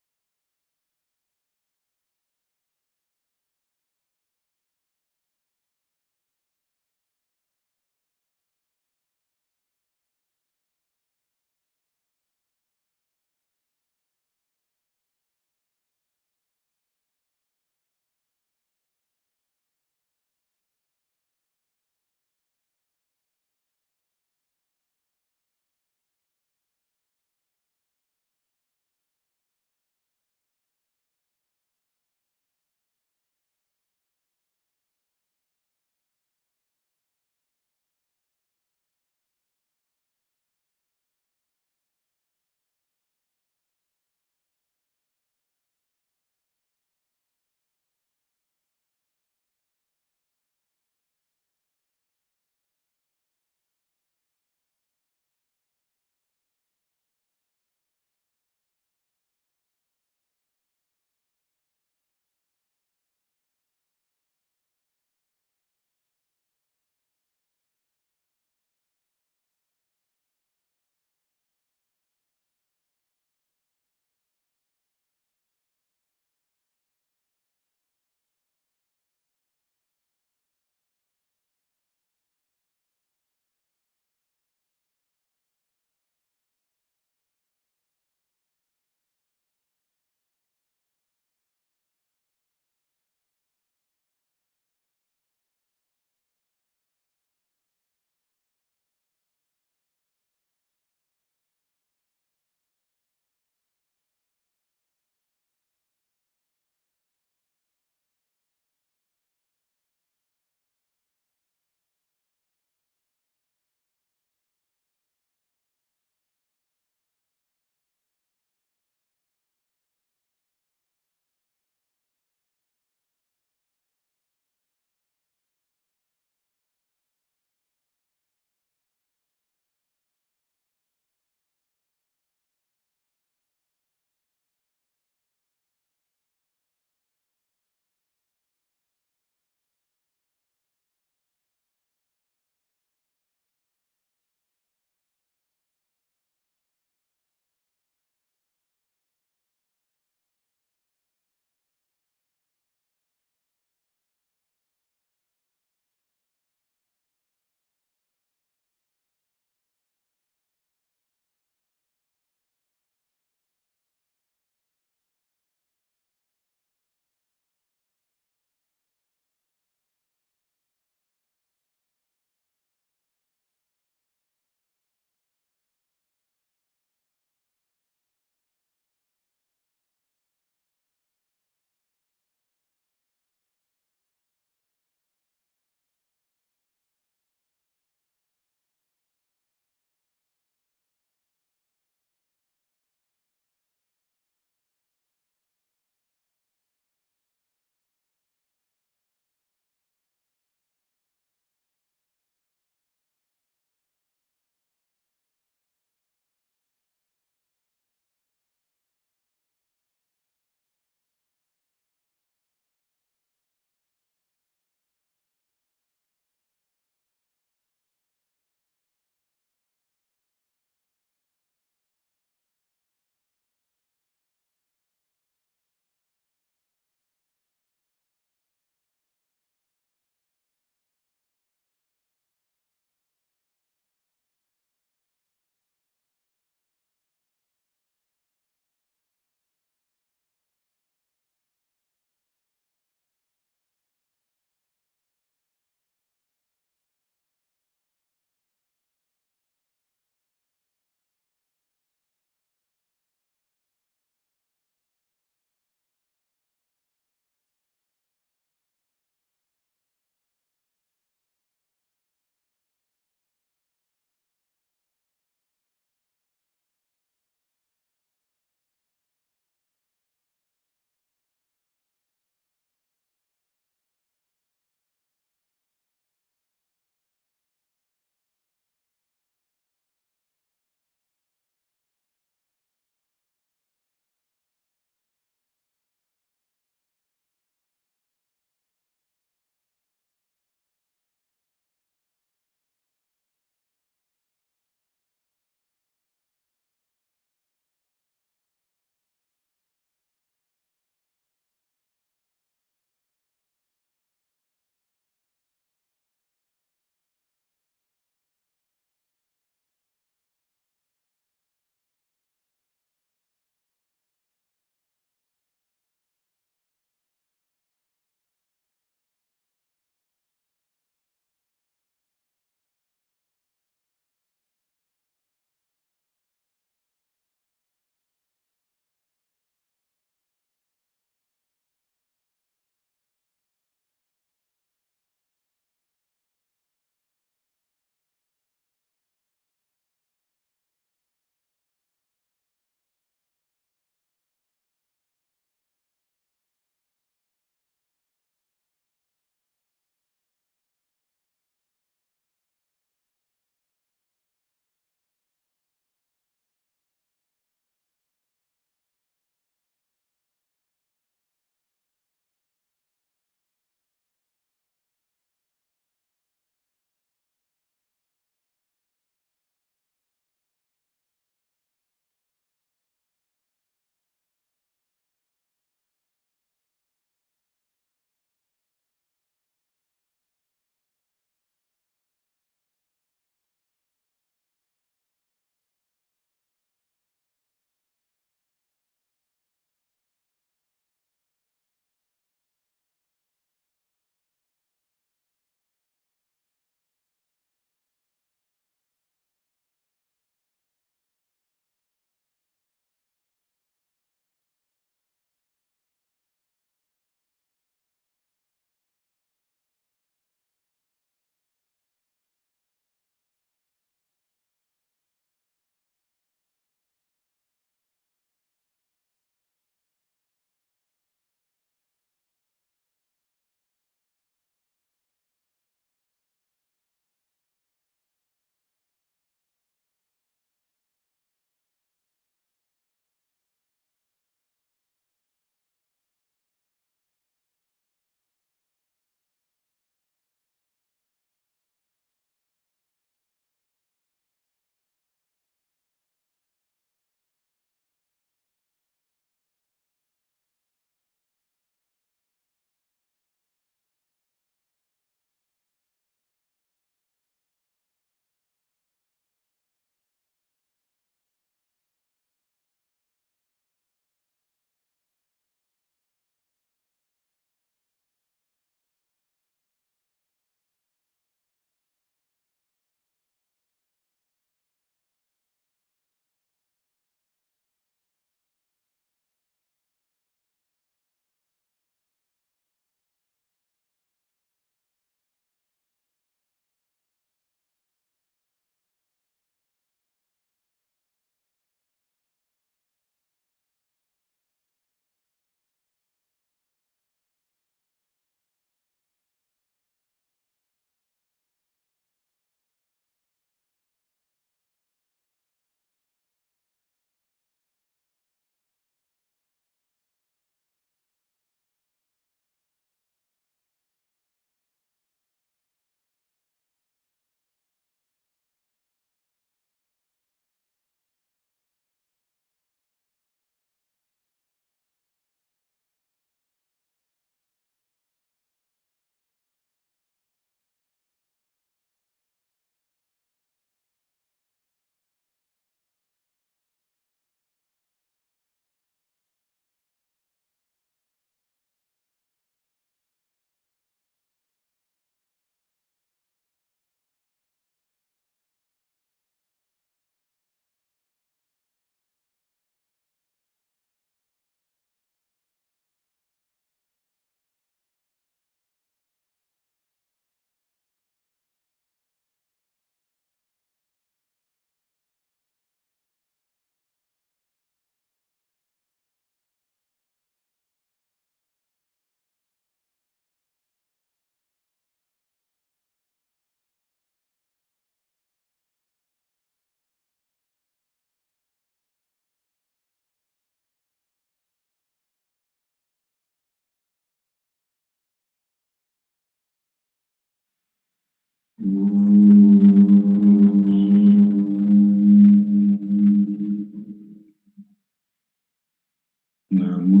Speaker 7: Namo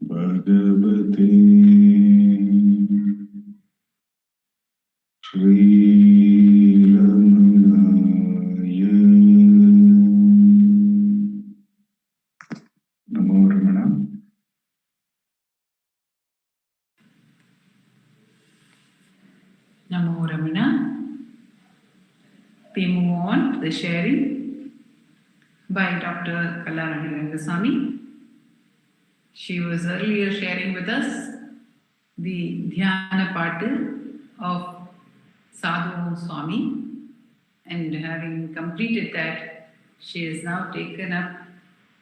Speaker 7: Bhagavate Sri Ramanaya. Namo Ramana.
Speaker 1: Namo Ramana. We move on to the sharing by Dr. Kalarani Rangasamy. She was earlier sharing with us the Dhyana Patu of Sadhu Swami, and having completed that, she has now taken up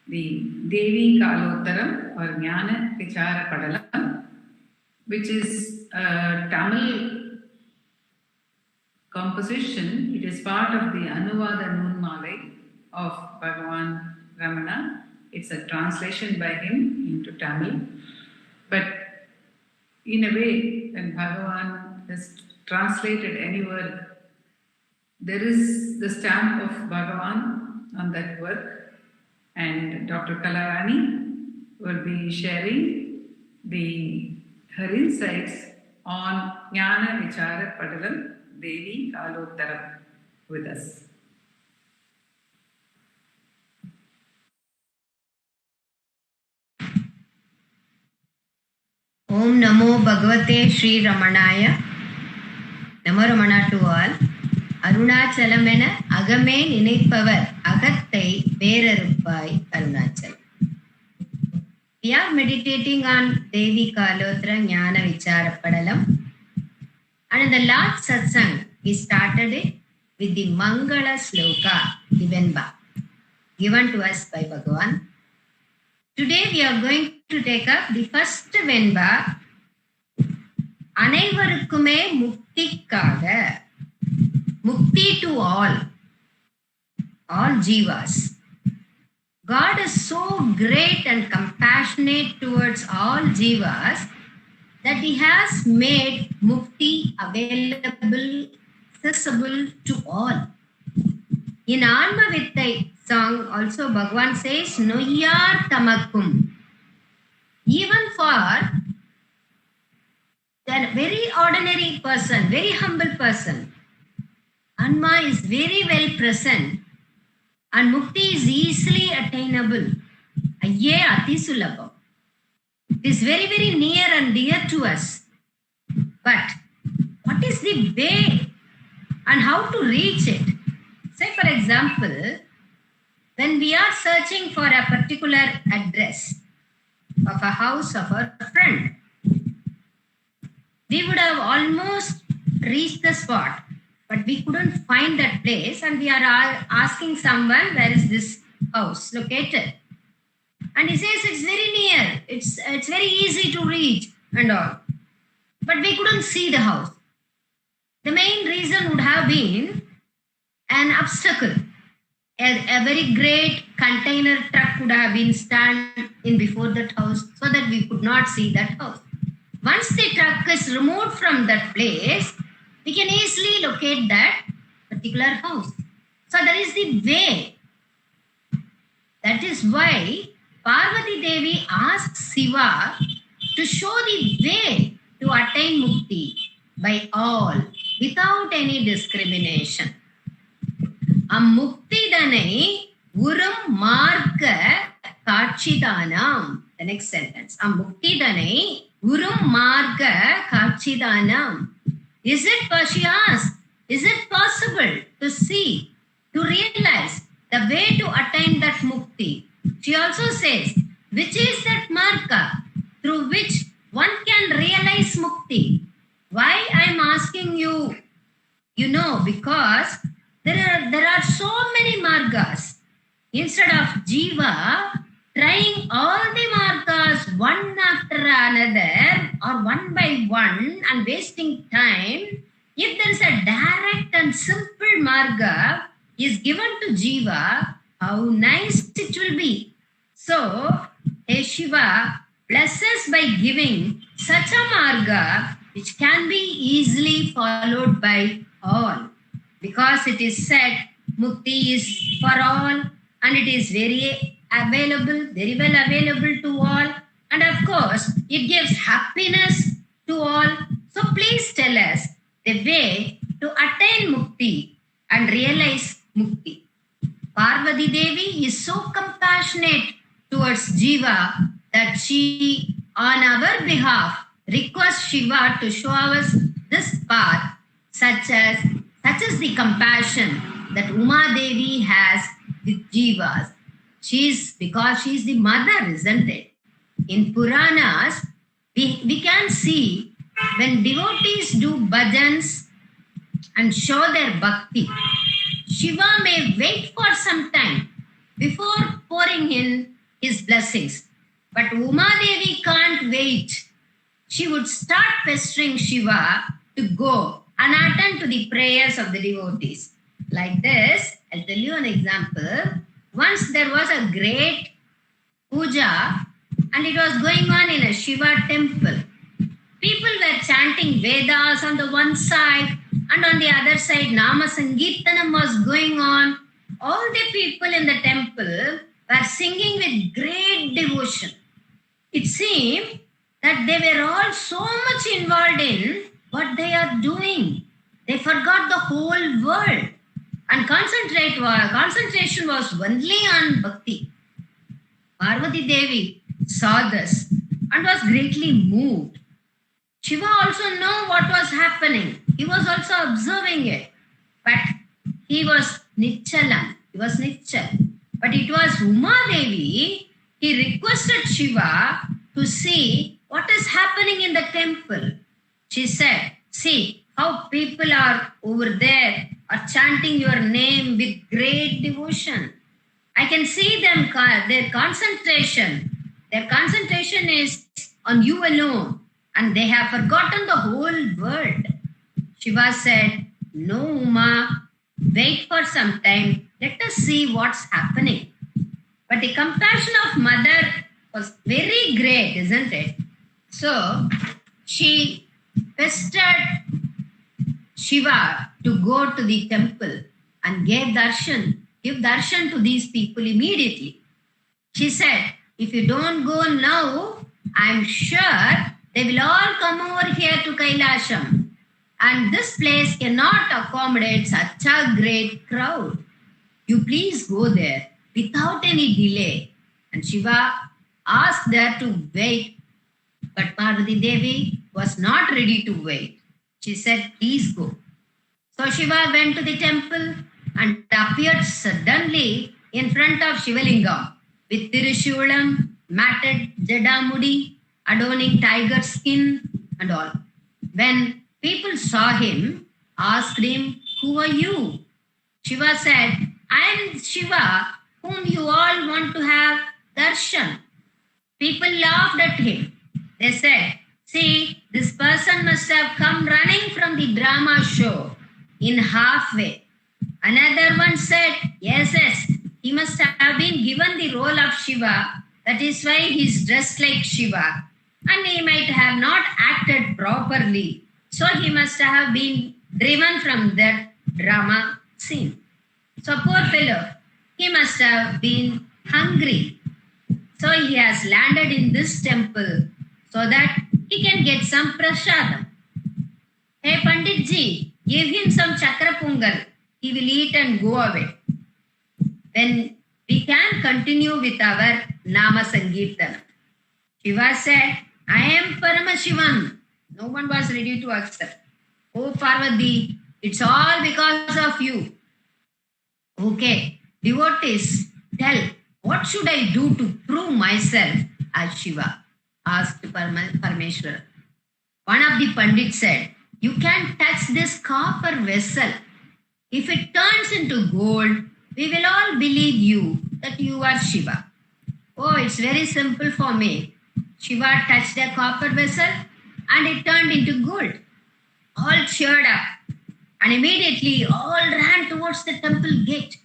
Speaker 1: the Devi Kalottaram or Jnana Vichara Padalam, which is a Tamil composition. It is part of the Anuvada Nunmalai of Bhagavan Ramana. It's a translation by him into Tamil. But in a way, when Bhagavan has translated any work, there is the stamp of Bhagavan on that work, and Dr. Kalarani will be sharing her insights on Jnana Vichara Padalam Devi Kalottaram with us.
Speaker 2: Om Namo Bhagavate Sri Ramanaya. Namo Ramana to all. Arunachalam என அகமே நினைப்பவர் அகத்தை வேறறுப்பாய் Arunachalam. We are meditating on Devi Kalottara Jnana Vichara Padalam. And in the last Satsangh, we started it with the Mangala Sloka, the Venba, given to us by Bhagavan. Today we are going to take up the first Venba, அனைவருக்குமே முக்திக்காக, mukti to all jivas. God is so great and compassionate towards all jivas that he has made mukti available, accessible to all. In Anma Vittai song also Bhagavan says, Noyar Tamakum. Even for the very ordinary person, very humble person, Anma is very well present and mukti is easily attainable. Ayye ati sulabham. It is very, very near and dear to us. But what is the way and how to reach it? Say, for example, when we are searching for a particular address of a house of a friend, we would have almost reached the spot, but we couldn't find that place, and we are asking someone, where is this house located? And he says it's very near, it's very easy to reach and all. But we couldn't see the house. The main reason would have been an obstacle. A very great container truck would have been standing in before that house so that we could not see that house. Once the truck is removed from that place, we can easily locate that particular house. So there is the way. That is why Parvati Devi asks Shiva to show the way to attain mukti by all, without any discrimination. Ammuktidane urum marka kachidanam. The next sentence. Ammuktidane urum marka kachidanam. Is it, she asks, is it possible to see, to realize the way to attain that mukti? She also says, which is that marka through which one can realize mukti? Why I am asking you, because there are so many margas. Instead of jiva trying all the margas one after another or one by one and wasting time, if there is a direct and simple marga is given to jiva, how nice it will be. So, hey Shiva, blesses by giving such a marga which can be easily followed by all. Because it is said, Mukti is for all and it is very well available to all. And of course, it gives happiness to all. So please tell us the way to attain Mukti and realize Mukti. Parvati Devi is so compassionate towards Jiva that she, on our behalf, requests Shiva to show us this path, such as the compassion that Uma Devi has with Jivas. Because she is the mother, isn't it? In Puranas, we can see when devotees do bhajans and show their bhakti, Shiva may wait for some time before pouring in his blessings. But Uma Devi can't wait. She would start pestering Shiva to go and attend to the prayers of the devotees. Like this, I'll tell you an example. Once there was a great puja and it was going on in a Shiva temple. People were chanting Vedas on the one side and on the other side Nama Sankirtanam was going on. All the people in the temple were singing with great devotion. It seemed that they were all so much involved in what they are doing. They forgot the whole world. And concentration was only on bhakti. Parvati Devi saw this and was greatly moved. Shiva also knew what was happening. He was also observing it. But he was nichalam. But it was Uma Devi. He requested Shiva to see what is happening in the temple. She said, see how people are over there are chanting your name with great devotion. I can see them, their concentration. Their concentration is on you alone and they have forgotten the whole world. Shiva said, no, Uma, wait for some time. Let us see what's happening. But the compassion of mother was very great, isn't it? So she pestered Shiva to go to the temple and give darshan to these people immediately. She said, if you don't go now, I'm sure they will all come over here to Kailasham. And this place cannot accommodate such a great crowd. You please go there without any delay. And Shiva asked her to wait. But Parvati Devi was not ready to wait. She said, please go. So Shiva went to the temple and appeared suddenly in front of Shivalingam with Tirishulam, matted Jadamudi, adorning tiger skin and all. When people saw him, asked him, who are you? Shiva said, I am Shiva, whom you all want to have darshan. People laughed at him. They said, see, this person must have come running from the drama show in halfway. Another one said, yes, he must have been given the role of Shiva. That is why he's dressed like Shiva. And he might have not acted properly. So he must have been driven from that drama scene. So poor fellow, he must have been hungry. So he has landed in this temple so that he can get some prasadam. Hey Panditji, give him some chakra pungal. He will eat and go away. Then we can continue with our Nama Sankirtana. Shiva said, I am Paramashivan. No one was ready to accept. Oh Parvati, it's all because of you. Okay, devotees, tell, what should I do to prove myself as Shiva? Asked Parameshwara. One of the Pandits said, you can touch this copper vessel. If it turns into gold, we will all believe you that you are Shiva. Oh, it's very simple for me. Shiva touched a copper vessel and it turned into gold. All cheered up and immediately all ran towards the temple gate.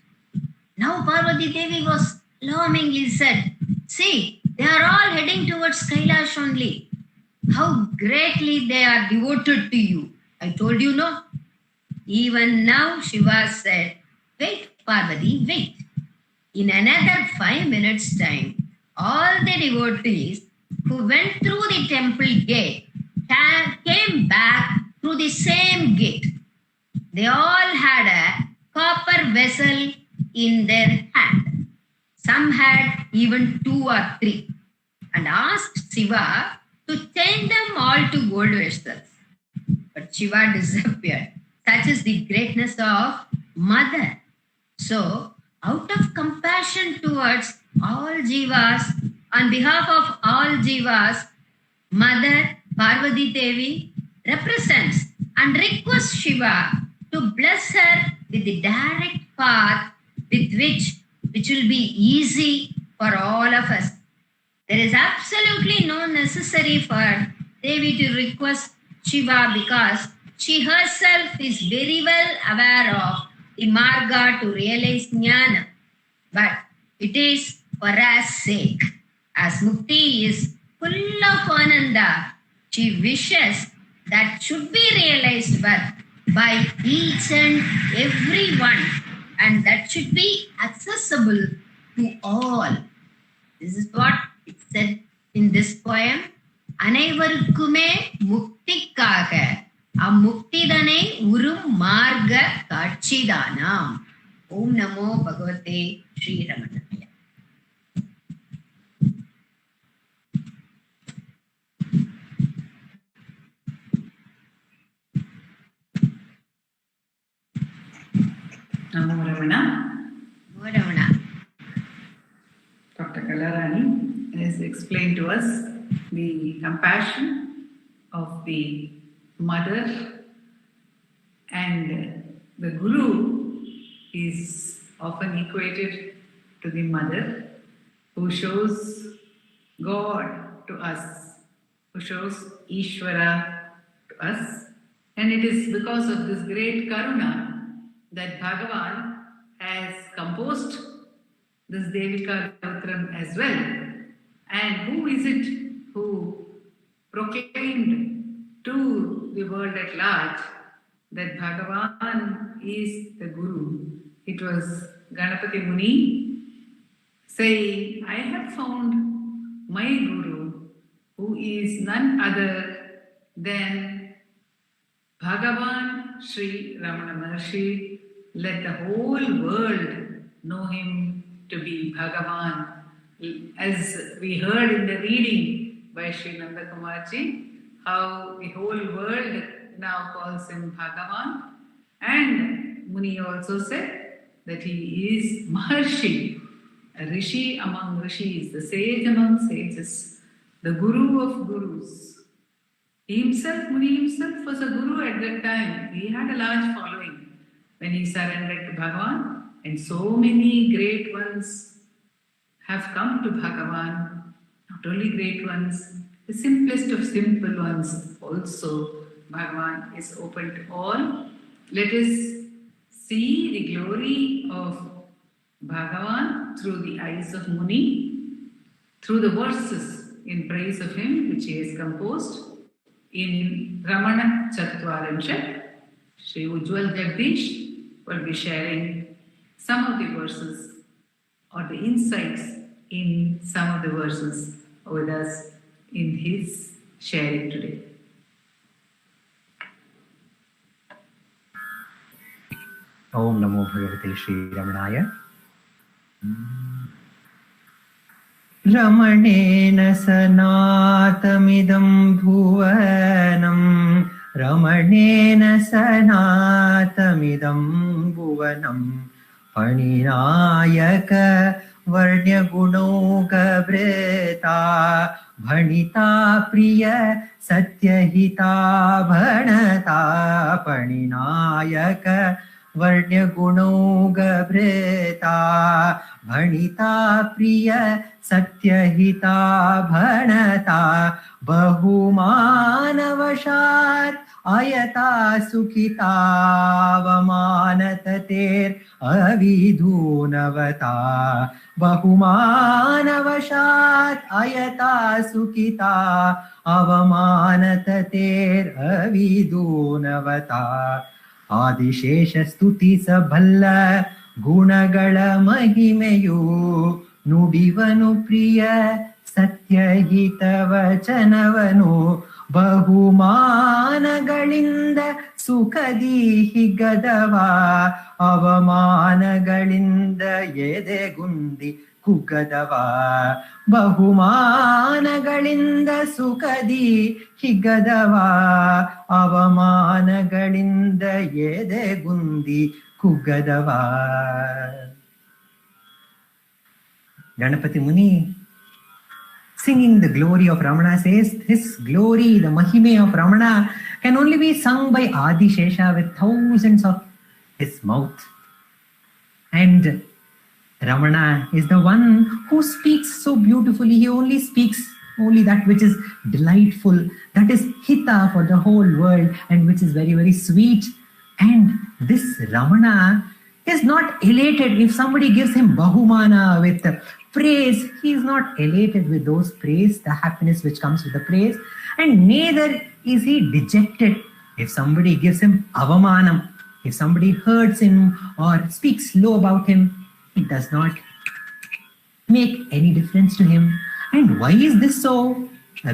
Speaker 2: Now Parvati Devi was alarmingly said, see, They are all heading towards Kailash only. How greatly they are devoted to you. I told you no. Even now Shiva said, wait, Parvati, wait. In another 5 minutes' time, all the devotees who went through the temple gate came back through the same gate. They all had a copper vessel in their hand. Some had even 2 or 3, and asked Shiva to change them all to gold vessels. But Shiva disappeared. Such is the greatness of Mother. So, out of compassion towards all jivas, on behalf of all jivas, Mother Parvati Devi represents and requests Shiva to bless her with the direct path with which will be easy for all of us. There is absolutely no necessity for Devi to request Shiva because she herself is very well aware of the marga to realize jnana. But it is for our sake. As Mukti is full of ananda, she wishes that should be realized by each and every one, and that should be accessible to all. This is what it said in this poem. அனைவருக்குமே முக்திக்காக அம்முக்திதனை உறும் மார்க காட்சிதானாம். ஓம் நமோ பகவதே Sri ரமணாய.
Speaker 1: Namo Ramana.
Speaker 2: Namo Ramana.
Speaker 1: Dr. Kalarani has explained to us the compassion of the mother, and the Guru is often equated to the mother who shows God to us, who shows Ishvara to us. And it is because of this great Karuna that Bhagavan has composed this Devika Stavotram as well. And who is it who proclaimed to the world at large that Bhagavan is the Guru? It was Ganapati Muni saying, I have found my Guru, who is none other than Bhagavan Sri Ramana Maharshi. Let the whole world know him to be Bhagavan. As we heard in the reading by Sri Nandakumarji, how the whole world now calls him Bhagavan. And Muni also said that he is Maharshi, a Rishi among Rishis, the sage among sages, the Guru of Gurus. He himself, Muni himself was a Guru at that time. He had a large following when he surrendered to Bhagavan. And so many great ones have come to Bhagavan. Not only great ones, the simplest of simple ones also. Bhagavan is open to all. Let us see the glory of Bhagavan through the eyes of Muni, through the verses in praise of him which he has composed in Ramanacentre Bengaluru. Sri Ujjwal Jagdish will be sharing some of the verses or the insights in some of the verses with us in his sharing today.
Speaker 8: Om Namo Bhagavate Sri Ramanaya. Ramanena sanatamidam bhuvanam, Ramanena sanatamidam bhuvanam, Paninayaka varnyagunoga vreta, Bhanita priya satyahita bhanata, Paninayaka वर्ण्यगुणौगभृता भणिता प्रिय सत्यहिता भणता बहुमानवशात् अयता सुखितावमानततेरविधूनवता बहुमानवशात् अयता सुखिता अवमानततेरविधूनवता ಆದಿಶೇಷಸ್ತುತಿ ಸಬಲ್ಲ ಗುಣಗಳ ಮಹಿಮೆಯು ನುಡಿವನು ಪ್ರಿಯ ಸತ್ಯಹಿತ ವಚನವನು ಬಹುಮಾನಗಳಿಂದ ಸುಖದಿ ಹಿಗದವ ಅವಮಾನಗಳಿಂದ ಎದೆಗುಂದಿ ಕುಗ್ಗದವ ಬಹುಮಾನಗಳಿಂದ ಸುಖದಿ ಹಿಗ್ಗದವ ಅವಮಾನಗಳಿಂದ ಎದೆಗುಂದಿ ಕುಗ್ಗದವ. Ganapati Muni, singing the glory of Ramana, says this glory, the mahime of Ramana, can only be sung by Adi Shesha with thousands of his mouth. And Ramana is the one who speaks so beautifully. He only speaks only that which is delightful, that is hita for the whole world, and which is very, very sweet. And this Ramana is not elated if somebody gives him bahumana with praise. He is not elated with those praise, the happiness which comes with the praise. And neither is he dejected if somebody gives him avamanam, if somebody hurts him or speaks low about him. It does not make any difference to him. And why is this so?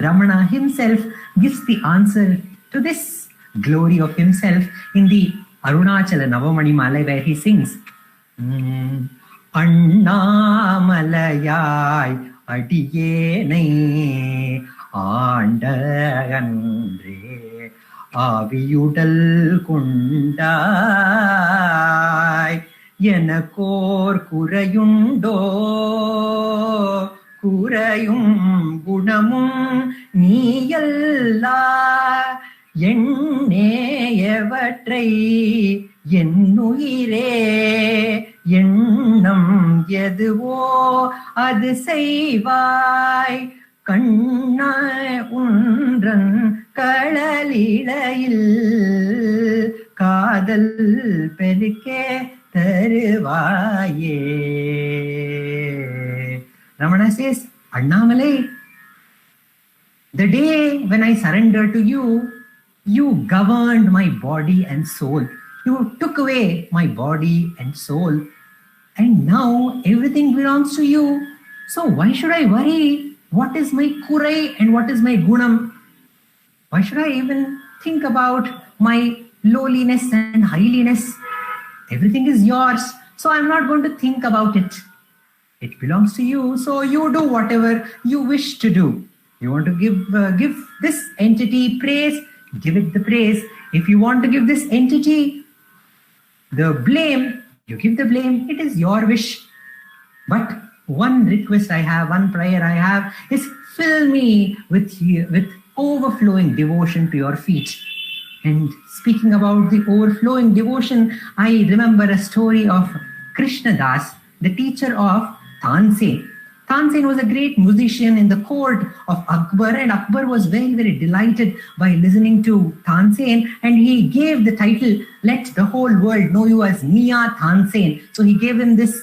Speaker 8: Ramana himself gives the answer to this glory of himself in the Arunachala Navamani Malai, where he sings Annamalayai Adiyenai Andagandre Aviyudal Kundai எனக்கோர் குறையுண்டோ குறையும் குணமும் நீயல்லா எண்ணேயவற்றை என்னுயிரே எண்ணம் எதுவோ அது செய்வாய் கண்ணாய் உன்றன் களலிடையில் காதல் பெருக்கே தருவாயே. Ramana says, Annamalai, the day when I surrendered to you, you governed my body and soul. You took away my body and soul. And now everything belongs to you. So why should I worry? What is my kurai and what is my gunam? Why should I even think about my lowliness and highliness? Everything is yours, so I'm not going to think about it. It belongs to you, so you do whatever you wish to do. You want to give this entity praise, give it the praise. If you want to give this entity the blame, you give the blame. It is your wish. But one request I have, one prayer I have is fill me with overflowing devotion to your feet. And speaking about the overflowing devotion, I remember a story of Krishna Das, the teacher of Tansen. Tansen was a great musician in the court of Akbar, and Akbar was very, very delighted by listening to Tansen, and he gave the title, "Let the whole world know you as Mia Tansen." So he gave him this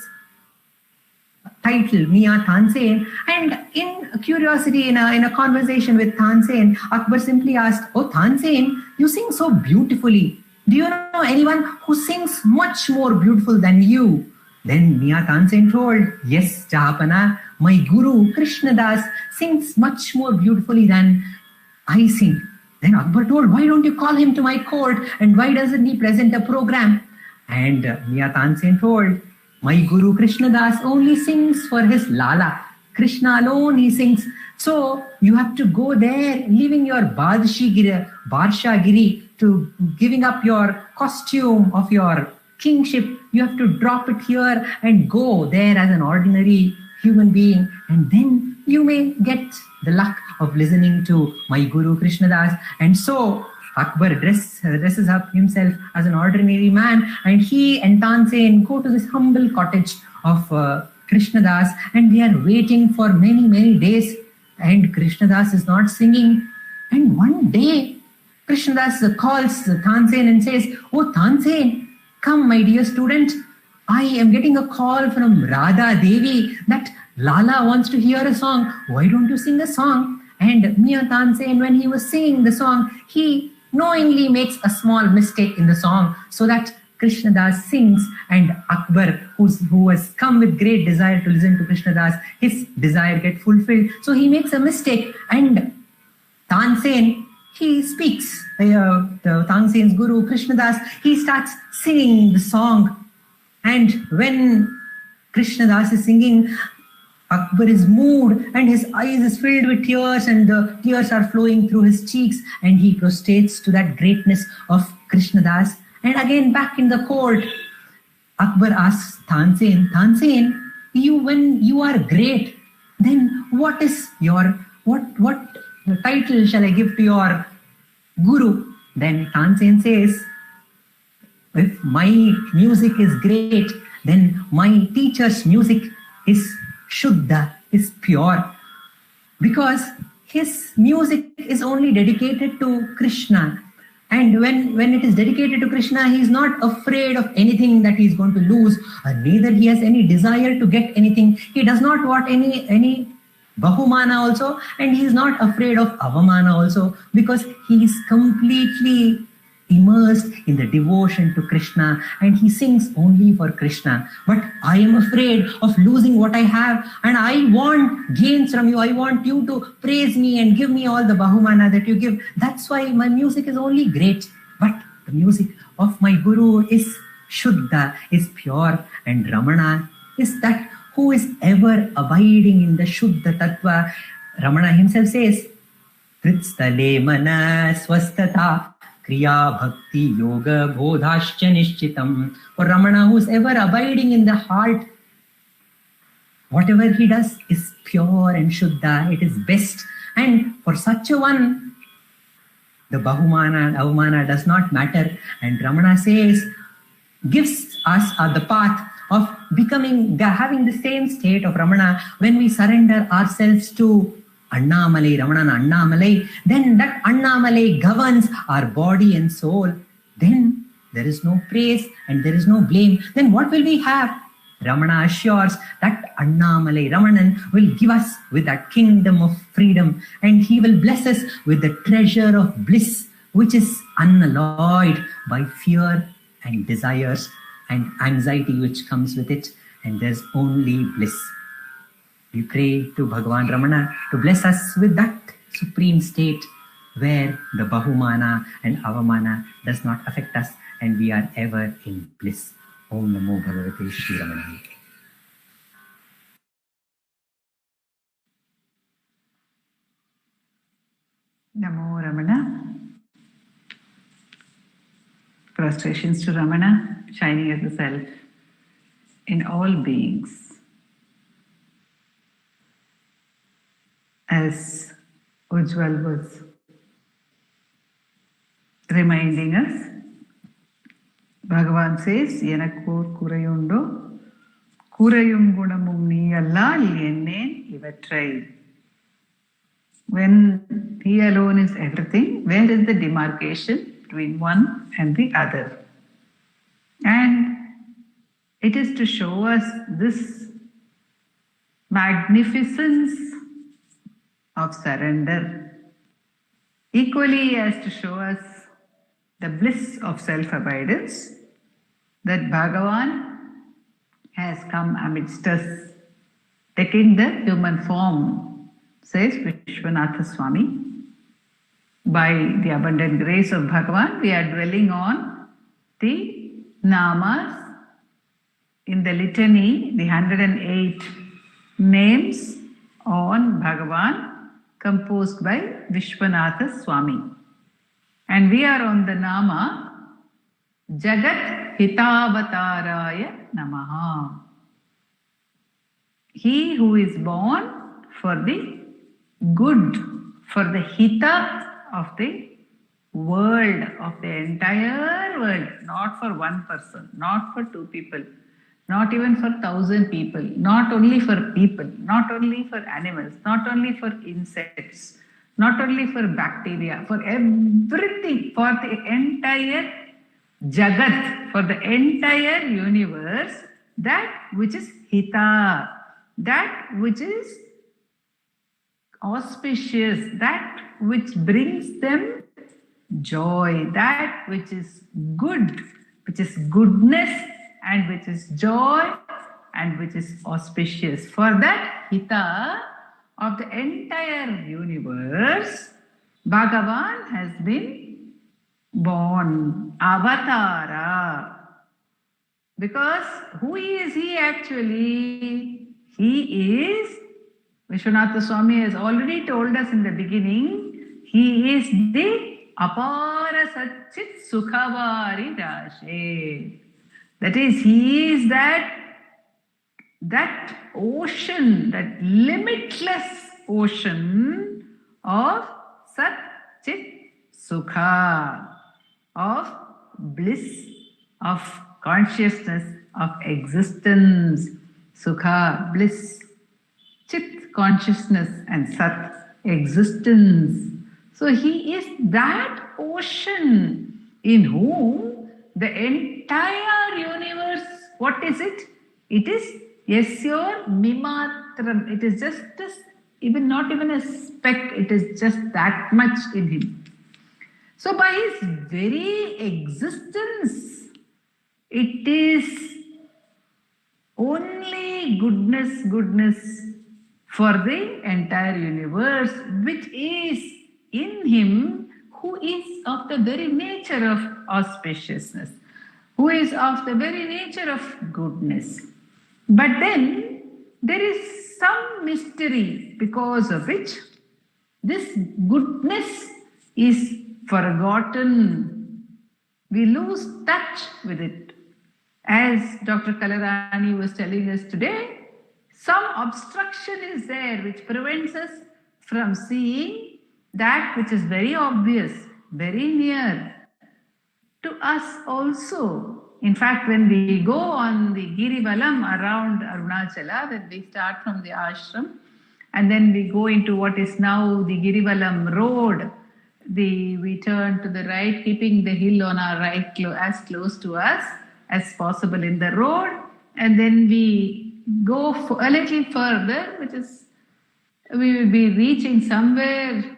Speaker 8: title, Mia Tansen. And in curiosity, in a conversation with Tansen, Akbar simply asked, "Oh Tansen, you sing so beautifully. Do you know anyone who sings much more beautiful than you?" Then Mia Tansen told, "Yes, Jahapana, my guru Krishna Das sings much more beautifully than I sing." Then Akbar told, "Why don't you call him to my court, and why doesn't he present a program?" And Mia Tansen told, "My guru Krishna Das only sings for his Lala. Krishna alone he sings. So you have to go there, leaving your Badshagiri to giving up your costume of your kingship. You have to drop it here and go there as an ordinary human being, and then you may get the luck of listening to my Guru Krishna Das." And so Akbar dresses up himself as an ordinary man, and he and Tansen go to this humble cottage of Krishnadas, and they are waiting for many days, and Krishnadas is not singing. And one day, Krishnadas calls Tansen and says, "Oh Tansen, come my dear student, I am getting a call from Radha Devi that Lala wants to hear a song. Why don't you sing a song?" And Mia Tansen, when he was singing the song, he knowingly makes a small mistake in the song, so that Krishnadas sings, and Akbar, who has come with great desire to listen to Krishnadas, his desire gets fulfilled. So he makes a mistake, and Tansen, he speaks. The Tansen's guru, Krishnadas, he starts singing the song. And when Krishnadas is singing, Akbar is moved, and his eyes is filled with tears, and the tears are flowing through his cheeks, and he prostrates to that greatness of Krishnadas. And again, back in the court, Akbar asks Tansen, when you are great, then what title shall I give to your guru? Then Tansen says, if my music is great, then my teacher's music is Shuddha, is pure, because his music is only dedicated to Krishna. And when it is dedicated to Krishna, he is not afraid of anything that he is going to lose, neither he has any desire to get anything. He does not want any bahumana also, and he is not afraid of avamana also, because he is completely immersed in the devotion to Krishna, and he sings only for Krishna. But I am afraid of losing what I have, and I want gains from you. I want you to praise me and give me all the bahumana that you give. That's why my music is only great. But the music of my guru is Shuddha, is pure, and Ramana is that who is ever abiding in the Shuddha Tattva. Ramana himself says, Kritstale mana swastata Kriya Bhakti Yoga Bodhascha Nishchitam. For Ramana, who is ever abiding in the heart, whatever he does is pure and Shuddha, it is best. And for such a one, the Bahumana and Avamana does not matter. And Ramana says, gives us the path of having the same state of Ramana when we surrender ourselves to Annamalai, Ramanana Annamalai, then that Annamalai governs our body and soul. Then there is no praise and there is no blame. Then what will we have? Ramana assures that Annamalai, Ramanan, will give us with that kingdom of freedom, and he will bless us with the treasure of bliss, which is unalloyed by fear and desires and anxiety which comes with it, and there's only bliss. We pray to Bhagavan Ramana to bless us with that supreme state where the Bahumana and Avamana does not affect us, and we are ever in bliss. Om Namo Bhagavate Shri Ramana.
Speaker 1: Namo Ramana. Prostrations to Ramana, shining as the self in all beings. As Ujjwal was reminding us, Bhagavan says, Yenakkur kurayundo, kurayum gunamum ni allal yennen ivatrai. When he alone is everything, where is the demarcation between one and the other? And it is to show us this magnificence of surrender, equally as to show us the bliss of self-abidance, that Bhagavan has come amidst us, taking the human form, says Vishwanatha Swami. By the abundant grace of Bhagavan, we are dwelling on the namas in the litany, the 108 names on Bhagavan, composed by Vishwanatha Swami. And we are on the nama Jagat Hitavataraya Namaha. He who is born for the good, for the hita of the world, of the entire world, not for one person, not for two people, not even for 1,000 people, not only for people, not only for animals, not only for insects, not only for bacteria, for everything, for the entire Jagat, for the entire universe, that which is Hita, that which is auspicious, that which brings them joy, that which is good, which is goodness, and which is joy, and which is auspicious. For that Hita of the entire universe, Bhagavan has been born, Avatara. Because who is he actually? He is, Vishwanatha Swami has already told us in the beginning, he is the Apara Satchit Sukhavari Rashe. That is, he is that ocean, that limitless ocean of Sat Chit Sukha, of bliss, of consciousness, of existence. Sukha, bliss, Chit, consciousness, and Sat, existence. So he is that ocean in whom the entire universe, what is it? It is Yasyor Mimatram. It is just not even a speck. It is just that much in him. So by his very existence, it is only goodness for the entire universe, which is in him, who is of the very nature of auspiciousness, who is of the very nature of goodness. But then there is some mystery because of which this goodness is forgotten. We lose touch with it. As Dr. Kalarani was telling us today, some obstruction is there which prevents us from seeing that which is very obvious, very near to us also. In fact, when we go on the Girivalam around Arunachala, when we start from the ashram and then we go into what is now the Girivalam road, we turn to the right, keeping the hill on our right as close to us as possible in the road, and then we go a little further, which is we will be reaching somewhere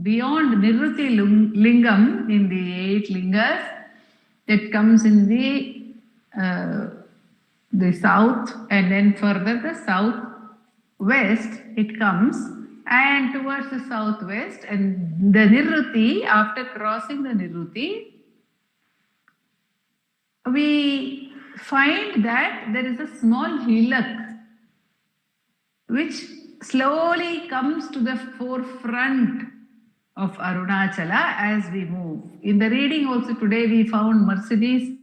Speaker 1: beyond Nirruti Lingam in the 8 lingas. It comes in the south, and then further the southwest it comes, and towards the southwest, and the Nirruti, after crossing the Nirruti, we find that there is a small hillock which slowly comes to the forefront of Arunachala as we move. In the reading also today we found Mercedes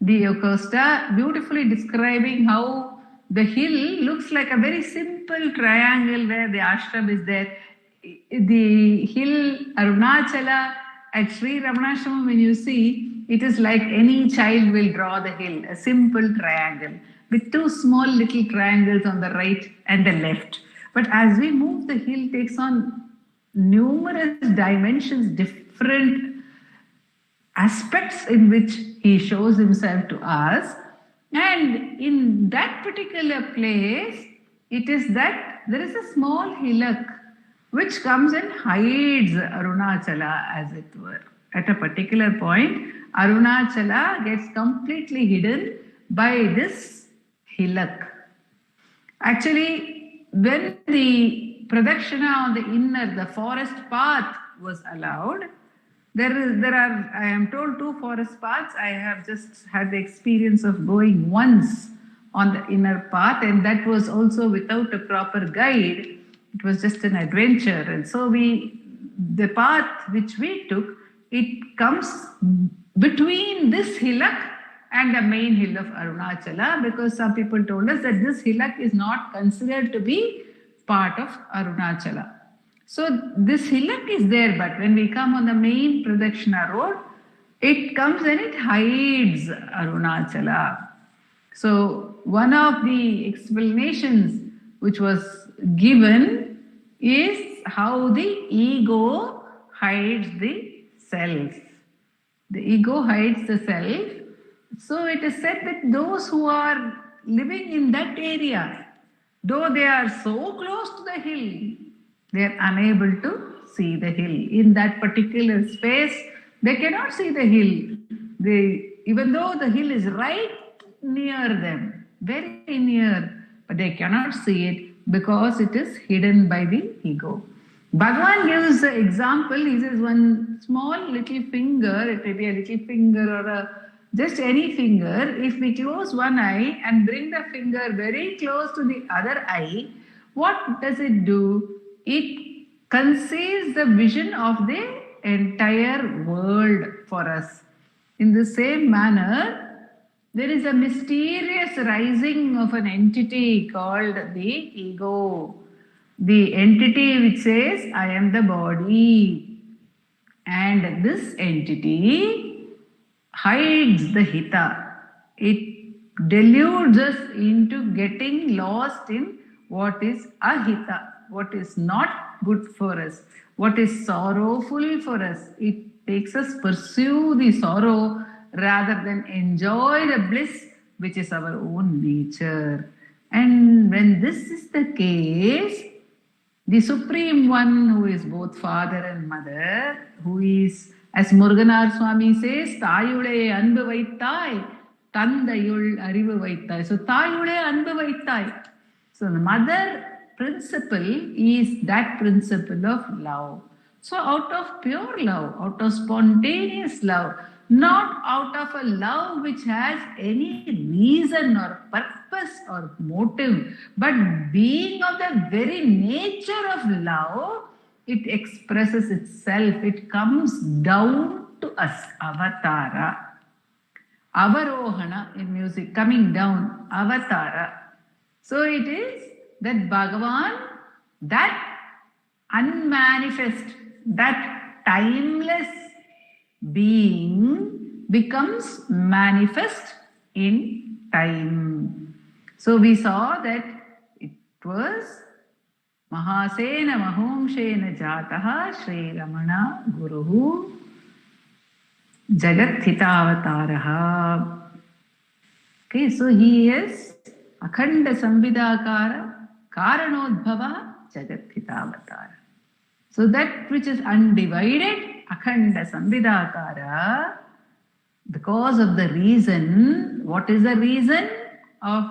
Speaker 1: de Acosta beautifully describing how the hill looks like a very simple triangle where the ashram is there. The hill Arunachala at Sri Ramanashram, when you see, it is like any child will draw the hill, a simple triangle with 2 small little triangles on the right and the left. But as we move, the hill takes on numerous dimensions, different aspects in which he shows himself to us. And in that particular place, it is that there is a small hillock which comes and hides Arunachala, as it were. At a particular point, Arunachala gets completely hidden by this hillock. Actually, when the Pradakshina on the inner, the forest path was allowed, there are, I am told, 2 forest paths. I have just had the experience of going once on the inner path, and that was also without a proper guide. It was just an adventure. And so the path which we took, it comes between this hillock and the main hill of Arunachala, because some people told us that this hillock is not considered to be part of Arunachala. So this hillock is there, but when we come on the main Pradakshina road, it comes and it hides Arunachala. So one of the explanations which was given is how the ego hides the self. The ego hides the self. So it is said that those who are living in that area, though they are so close to the hill, they are unable to see the hill. In that particular space, they cannot see the hill. Even though the hill is right near them, very near, but they cannot see it because it is hidden by the ego. Bhagavan gives an example. He says one small little finger, it may be a little finger or just any finger, if we close one eye and bring the finger very close to the other eye, what does it do? It conceals the vision of the entire world for us. In the same manner, there is a mysterious rising of an entity called the ego. The entity which says, I am the body. And this entity hides the hita. It deludes us into getting lost in what is ahita, what is not good for us, what is sorrowful for us. It makes us pursue the sorrow rather than enjoy the bliss which is our own nature. And when this is the case, the Supreme One, who is both father and mother, who is, as Muruganar Swami says, Tayule anbu vaittai, Tandayul arivu vaittai. So Tayule anbu vaittai. So the mother principle is that principle of love. So out of pure love, out of spontaneous love, not out of a love which has any reason or purpose or motive, but being of the very nature of love, it expresses itself, it comes down to us, avatara. Avarohana in music, coming down, avatara. So it is that Bhagavan, that unmanifest, that timeless being becomes manifest in time. So we saw that it was Mahasena Mahomshena Jataha Sri Ramana Guruhu Jagat Hitavataraha. Okay, so he is Akhanda Samvidakara Karanodbhava Jagat Hitavatara. So that which is undivided, Akhanda Samvidakara, because of the reason, what is the reason of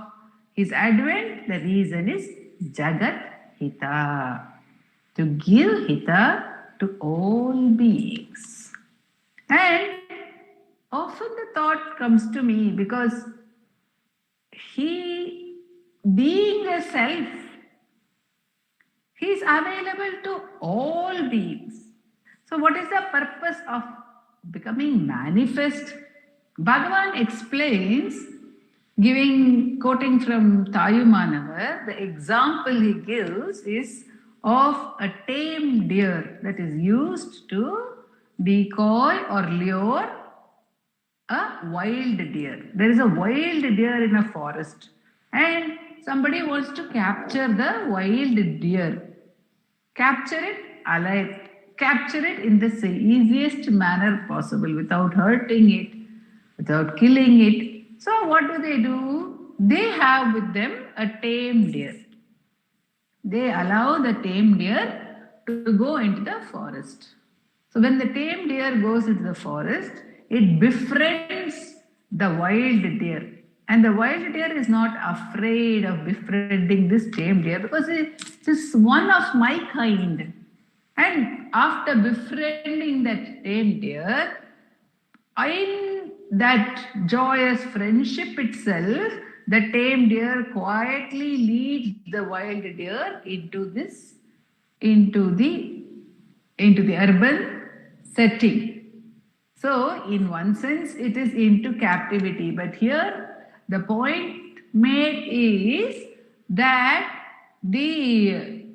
Speaker 1: his advent? The reason is Jagat Hita, to give Hita to all beings. And often the thought comes to me, because he, being a self, he is available to all beings. So what is the purpose of becoming manifest? Bhagavan explains, quoting from Tayumanavar, the example he gives is of a tame deer that is used to decoy or lure a wild deer. There is a wild deer in a forest and somebody wants to capture the wild deer. Capture it alive. Capture it in the easiest manner possible without hurting it, without killing it. So what do? They have with them a tame deer. They allow the tame deer to go into the forest. So when the tame deer goes into the forest, it befriends the wild deer. And the wild deer is not afraid of befriending this tame deer because it is one of my kind. And after befriending that tame deer, in that joyous friendship itself, the tame deer quietly leads the wild deer into the urban setting. So, in one sense, it is into captivity. But here, the point made is that the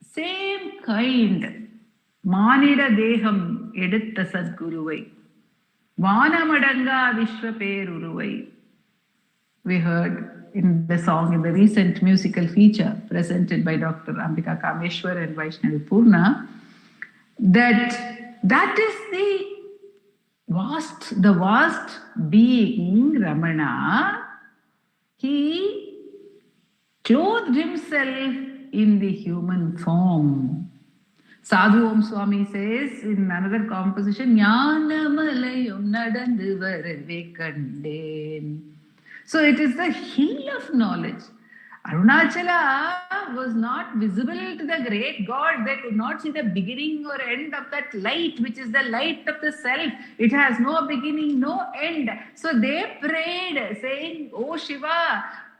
Speaker 1: same kind. மானிட தேகம் எடுத்த சத்குருவை வானமடங்கா விஸ்வ பேருருவை. We heard in the song, in the recent musical feature presented by Dr. Ambika Kameshwar and Vaishnavi Purna, that is the vast being Ramana. He clothed himself in the human form. Sadhu Om Swami says in another composition, Jnanamalayum nadandu varave kanden. So it is the hill of knowledge. Arunachala was not visible to the great God. They could not see the beginning or end of that light, which is the light of the self. It has no beginning, no end. So they prayed saying, "Oh Shiva,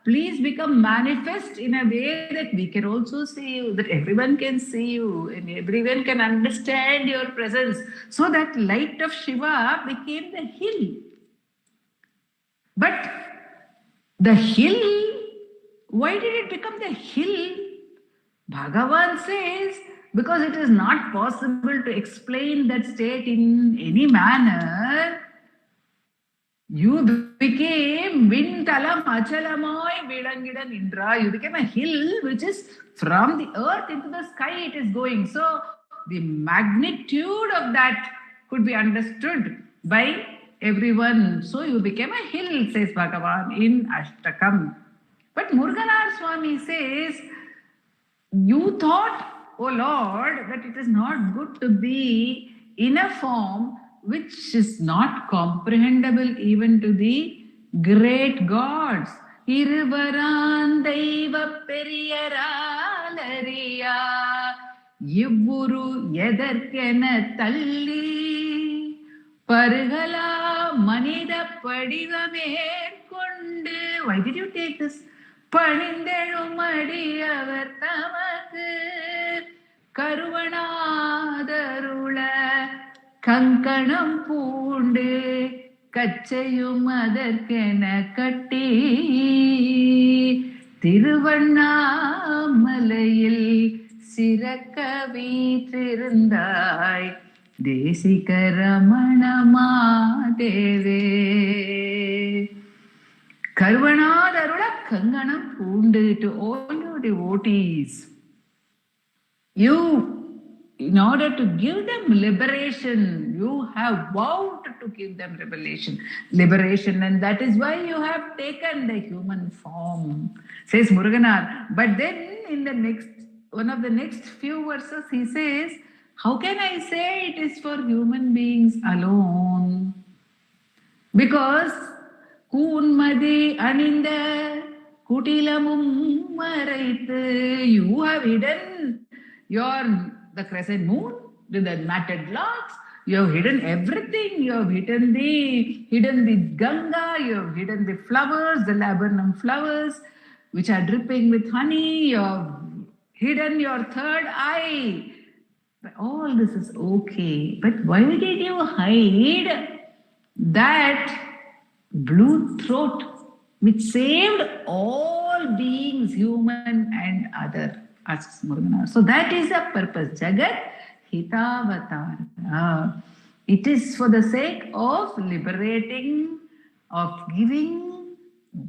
Speaker 1: please become manifest in a way that we can also see you, that everyone can see you, and everyone can understand your presence." So that light of Shiva became the hill. But the hill, why did it become the hill? Bhagavan says, because it is not possible to explain that state in any manner. You became Vintalam Achalamai Vedangidan Indra. You became a hill which is from the earth into the sky it is going. So the magnitude of that could be understood by everyone. So you became a hill, says Bhagavan in Ashtakam. But Muruganar Swami says, you thought, oh Lord, that it is not good to be in a form which is not comprehensible even to the great gods. Iruvaran deiva periyaralariya ivvuru edarkena talli pargala manida padivamekkondu. Why did you take this? Panindezhumadiyavar tamakku karuvanadarula கங்கணம் பூண்டு கச்சையும் அதற்கென கட்டி திருவண்ணாமலையில் சிறக்க வீற்றிருந்தாய் தேசிக ரமணமா தேவே. கருவனாதருள கங்கணம் பூண்டு. To all your devotees, you, in order to give them liberation, you have vowed to give them liberation, and that is why you have taken the human form, says Muruganar. But then in the one of the next few verses, he says, how can I say it is for human beings alone? Because Kunmadi Aninda Kutilamum Maraitu, you have hidden the crescent moon with the matted locks. You have hidden everything. You have hidden the Ganga. You have hidden the flowers, the laburnum flowers, which are dripping with honey. You have hidden your third eye. But all this is okay. But why did you hide that blue throat which saved all beings, human and other? Asks Muruganar. So that is the purpose. Jagat Hitavatara. It is for the sake of liberating, of giving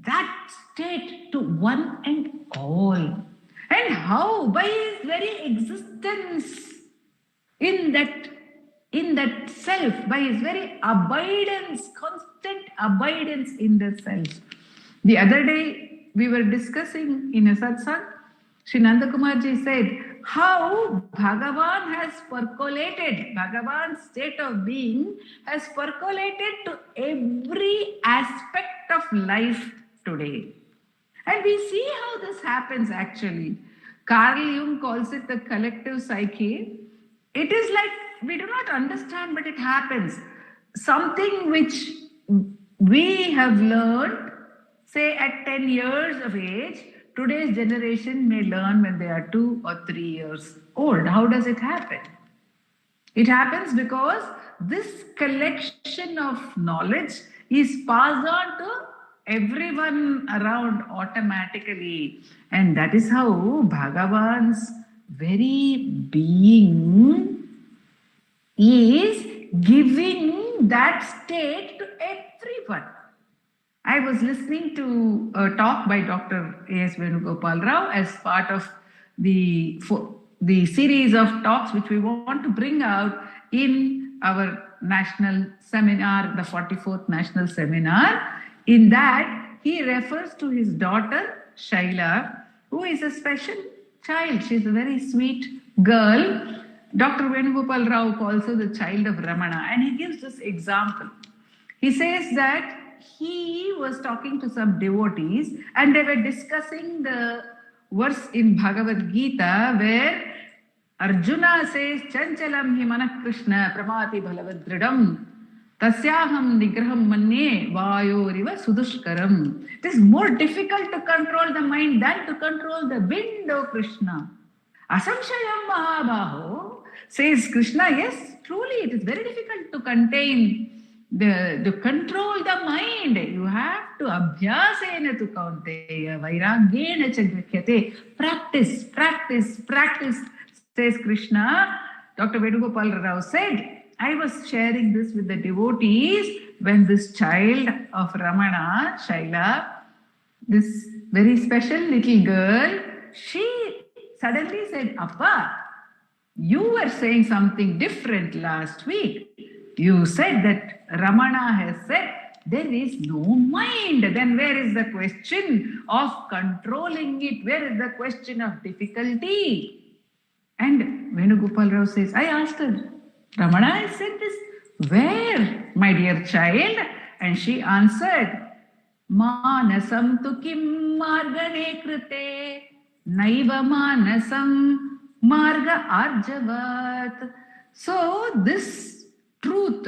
Speaker 1: that state to one and all. And how? By his very existence in that self, by his very abidance, constant abidance in the self. The other day we were discussing in a satsang, Sri Nandakumarji said how Bhagavan has percolated, Bhagavan's state of being has percolated to every aspect of life today. And we see how this happens actually. Carl Jung calls it the collective psyche. It is like we do not understand, but it happens. Something which we have learned, say at 10 years of age, today's generation may learn when they are 2 or 3 years old. How does it happen? It happens because this collection of knowledge is passed on to everyone around automatically. And that is how Bhagavan's very being is giving that state to everyone. I was listening to a talk by Dr. A.S. Venugopal Rao as part of the series of talks which we want to bring out in our national seminar, the 44th national seminar. In that, he refers to his daughter, Shaila, who is a special child. She's a very sweet girl. Dr. Venugopal Rao calls her the child of Ramana, and he gives this example. He says that he was talking to some devotees and they were discussing the verse in Bhagavad Gita where Arjuna says, Chanchalam hi manah Krishna pramati bhalavadridam tasyaham nigraham manye vayoriva sudushkaram. It is more difficult to control the mind than to control the wind, O Krishna. Asamshayam mahabaho, says Krishna, yes, truly it is very difficult to contain to control the mind. You have to abhyasena tu kaunteya vairagyena cha grhyate. Practice, practice, practice, says Krishna. Dr. Venugopal Rao said, I was sharing this with the devotees when this child of Ramana, Shaila, this very special little girl, she suddenly said, Appa, you were saying something different last week. You said that Ramana has said there is no mind. Then where is the question of controlling it? Where is the question of difficulty? And Venugopal Rao says, I asked her, Ramana has said this. Where, my dear child? And she answered, Manasam tu kim margane krite, naiva manasam marga arjavat. So this truth,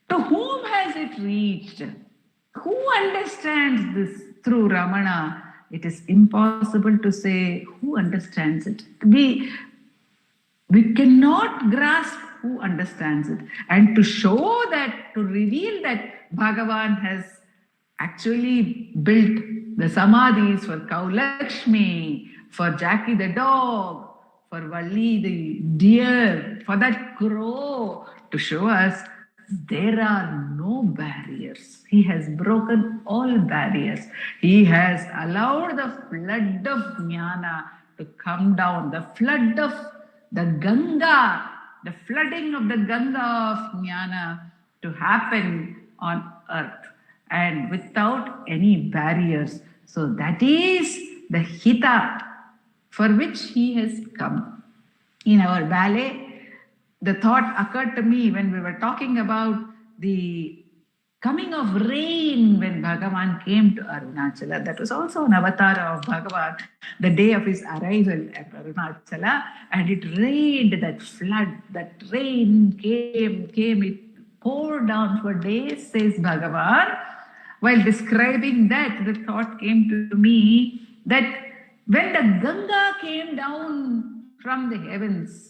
Speaker 1: to whom has it reached? Who understands this through Ramana? It is impossible to say who understands it. We cannot grasp who understands it. And to show that, to reveal that Bhagavan has actually built the samadhis for Cow Lakshmi, for Jackie the dog, for Valli the deer, for that crow, to show us there are no barriers. He has broken all barriers. He has allowed the flood of jnana to come down, the flood of the Ganga, the flooding of the Ganga of jnana to happen on earth and without any barriers. So that is the hita for which he has come. In our ballet, the thought occurred to me when we were talking about the coming of rain when Bhagavan came to Arunachala. That was also an avatar of Bhagavan, the day of his arrival at Arunachala, and it rained, that flood, that rain came, it poured down for days, says Bhagavan. While describing that, the thought came to me that when the Ganga came down from the heavens,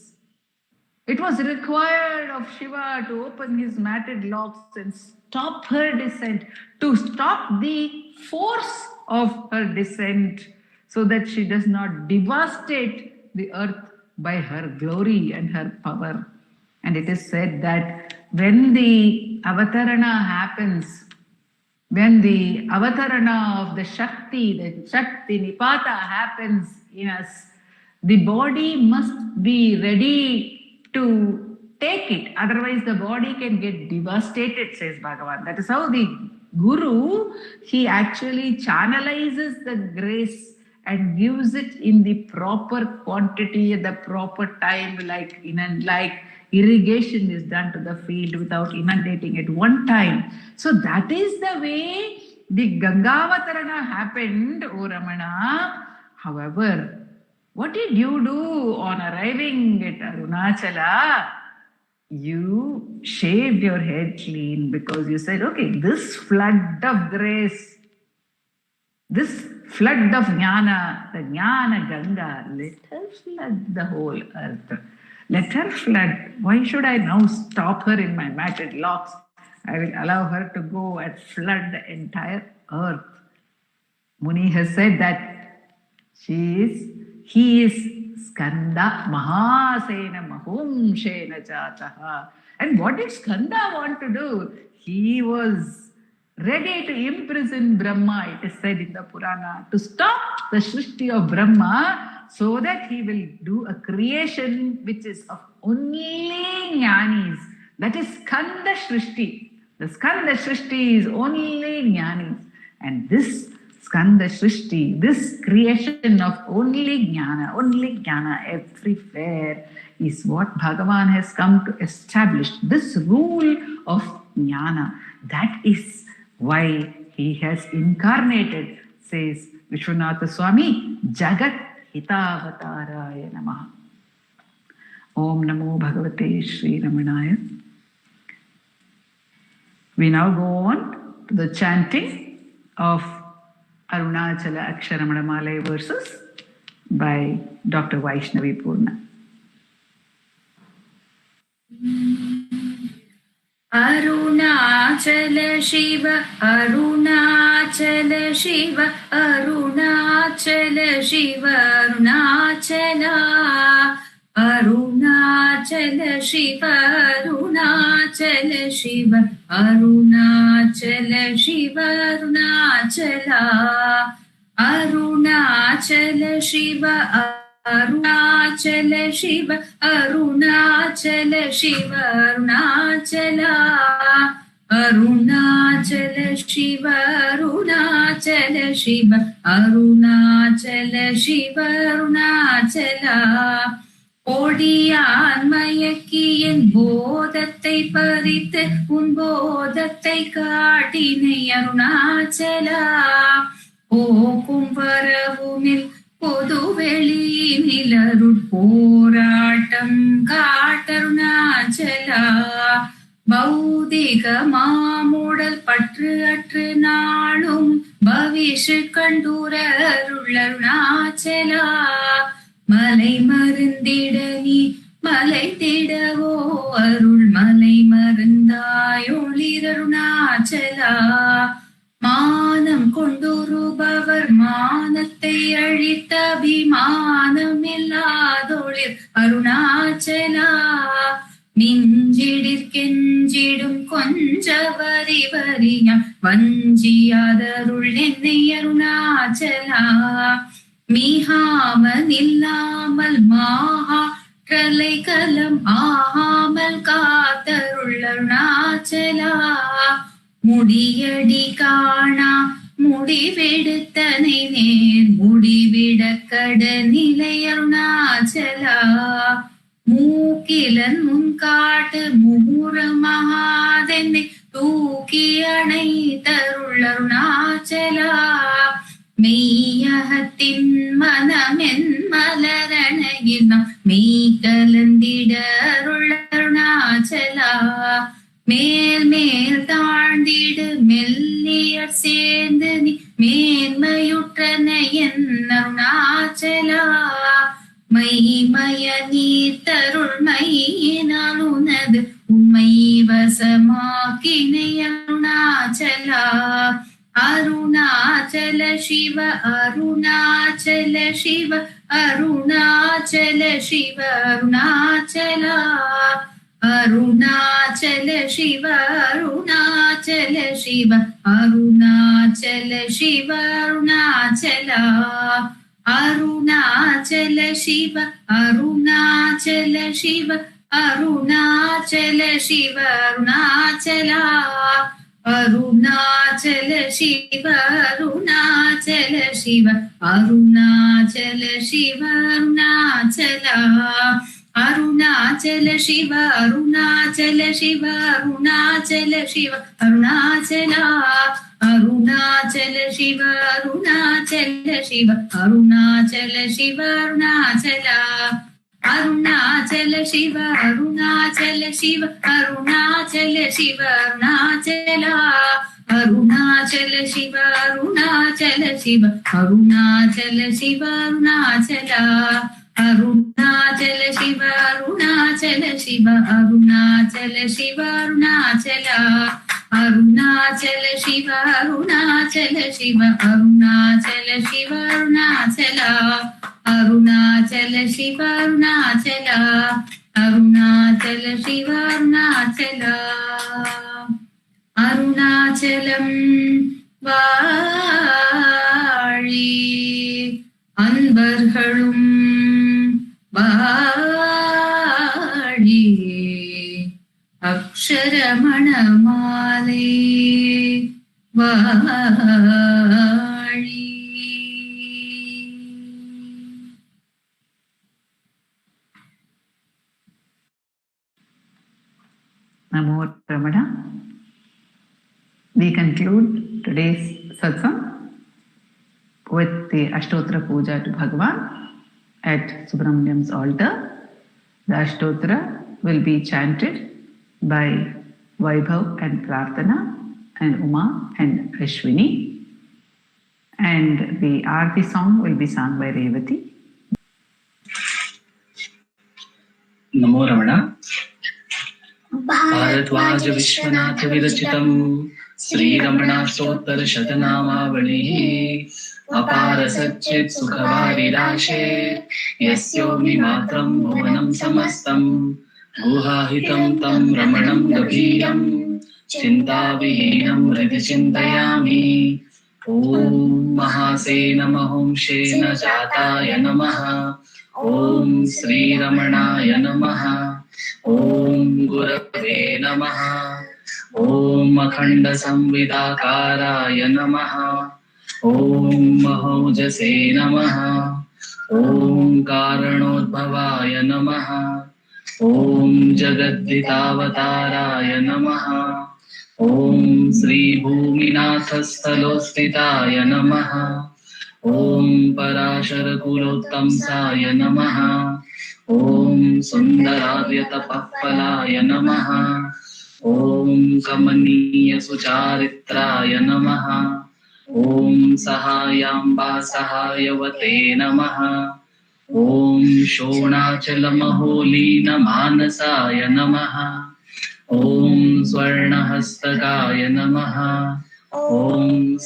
Speaker 1: it was required of Shiva to open his matted locks and stop her descent, to stop the force of her descent so that she does not devastate the earth by her glory and her power. And it is said that when the avatarana happens, when the avatarana of the Shakti Nipata happens in us, the body must be ready to take it. Otherwise, the body can get devastated, says Bhagavan. That is how the Guru, he actually channelizes the grace and gives it in the proper quantity at the proper time, like irrigation is done to the field without inundating at one time. So that is the way the Gangavatarana happened, O Ramana. However, what did you do on arriving at Arunachala? You shaved your head clean because you said, okay, this flood of grace, this flood of jnana, the jnana Ganga, let her flood the whole earth. Let her flood. Why should I now stop her in my matted locks? I will allow her to go and flood the entire earth. Muni has said that he is Skanda Mahasena Mahumshena Chataha. And what did Skanda want to do? He was ready to imprison Brahma, it is said in the Purana, to stop the Srishti of Brahma so that he will do a creation which is of only Jnanis. That is Skanda Srishti. The Skanda Srishti is only Jnanis. And this Skanda Srishti, this creation of only Jnana everywhere is what Bhagavan has come to establish. This rule of Jnana, that is why he has incarnated, says Vishwanatha Swami, Jagat Hitavatārāya Namaha. Om Namo Bhagavate Sri Ramanaya. We now go on to the chanting of Arunachala Aksharamanamala verses by Dr. Vaishnavi Purna.
Speaker 4: Arunachala Shiva, Arunachala Shiva, Arunachala Shiva, Arunachala, Arunachala Shiva, Arunachala Shiva, Arunachala Shiva, Arunachala, Arunachala Shiva, Arunachala Shiva, Arunachala Shiva, Arunachala, Arunachala Shiva, Arunachala Shiva, Arunachala Shiva, Arunachala. Odiyan மயக்கியின் போதத்தை பறித்து உன் போதத்தை காட்டினை அருணாச்சலா. போக்கும் வரவுமில் பொதுவெளியினில் அருட்போராட்டம் காட்டருணாச்சலா. பௌதிக மாமுடல் பற்று அற்று நாளும் பவிஷு கண்டூர அருளருணாச்சலா. மலை மருந்திட நீ மலைத்திடவோ அருள் மலை மருந்தாயொளிரருணாச்சலா. மானம் கொண்டுருபவர் மானத்தை அழித்த அபிமானம் இல்லாதொளிர் அருணாச்சலா. மிஞ்சிடிற்கெஞ்சிடும் கொஞ்ச வரி வரியாம் வஞ்சியாதருள் என்னை அருணாச்சலா. மீகாமல் இல்லாமல் மாற்றலை கலம் ஆகாமல் காத்தருள் அருணாச்சலா. முடியடி காணா முடிவெடுத்தனை நேர் முடிவிட கடநிலை அருணாச்சலா. மூக்கிலன் முன்காட்டு முகுர மகாதென்னை தூக்கி அணை தருள் அருணாச்சலா. மெய்யகத்தின் மனமென் மலரணையில் நாம் மெய் கலந்திட அருள் அருணாச்சலா. மேல் மேல் தாழ்ந்திடு மெல்லியர் சேர்ந்து நீ மேன்மையுற்றன என் அருணாச்சலா. மைமய நீர் தருள் மையினால் உனது உண்மை வசமாக்கினை அருணாச்சலா. அருணாச்சல சிவ, அருணாச்சல சிவ, அருணாச்சல சிவ, அருணாச்சலா. அருணாச்சல சிவ, அருணாச்சல சிவ, அருணாச்சல சிவ, அருணாச்சலா. அருணாச்சல சிவ, அருணாச்சல சிவ, அருணாச்சல சிவ, அருணாச்சலா. அருணாச்சல சிவ, அருணாச்சல சிவ, அருணாச்சல சிவ, அருணாச்சலா. அருணாச்சல சிவ, அருணாச்சல சிவ, அருணாச்சல சிவ, அருணாச்சலா. அருணாச்சல சிவ, அருணாச்சல சிவ, அருணாச்சல சிவ, அருணாச்சலா. அருணாச்சல சிவ, அருணாச்சல சிவ, அருணாச்சல சிவ, அருணாச்சலா. அருணாச்சல சிவ, அருணாச்சல சிவ, அருணாச்சல சிவ, அருணாச்சலா. அருணாச்சல சிவ, அருணாச்சல சிவ, அருணாச்சல சிவ, அருணாச்சலா. அருணாச்சல சிவ, அருணாச்சல சிவ, அருணாச்சல சிவ, அருணாச்சலா. अरुणाचल शिव अरुणाचल अरुणाचल शिव अरुणाचल अरुणाचलं வாழி அன்பர்களும் வாழி அக்ஷரமணமாலை வாழி.
Speaker 1: Namo Ramana. We conclude today's satsang with the Ashtotra Puja to Bhagavan at Subramaniam's altar. The Ashtotra will be chanted by Vaibhav and Prarthana and Uma and Ashwini. And the Aarti song will be sung by Revathi.
Speaker 9: Namo Ramana. Bhardwaj Vishwanath विरचितं श्री रमणा स्तोत्र शतनामावलिः अपार सच्चित् सुखवारिराशे यस्योऽग्नि मात्रं भुवनं समस्तं गुहाहितं तं रमणं गभीरं चिन्ताविहीनं हृदि चिन्तयामि. ॐ महासेन महोंशेन जाताय नमः. ॐ श्रीरमणाय नमः. ॐ गुरवे नमः. ॐ अखण्ड संविदाकाराय नमः. ॐ महोजसे नमः. ॐ कारणोद्भवाय नमः. ॐ जगद्धितावताराय नमः. ॐ श्रीभूमिनाथस्थलोस्थिताय नमः. ॐ पराशरकुलोत्तंसाय नमः. ॐ सुन्दरार्यतपःफलाय नमः. ॐ कमनीयसुचारित्राय नमः. ॐ सहायाम्बा सहायवते नमः. ॐ शोणाचलमहोलीनमानसाय नमः. ॐ स्वर्णहस्तकाय नमः. ॐ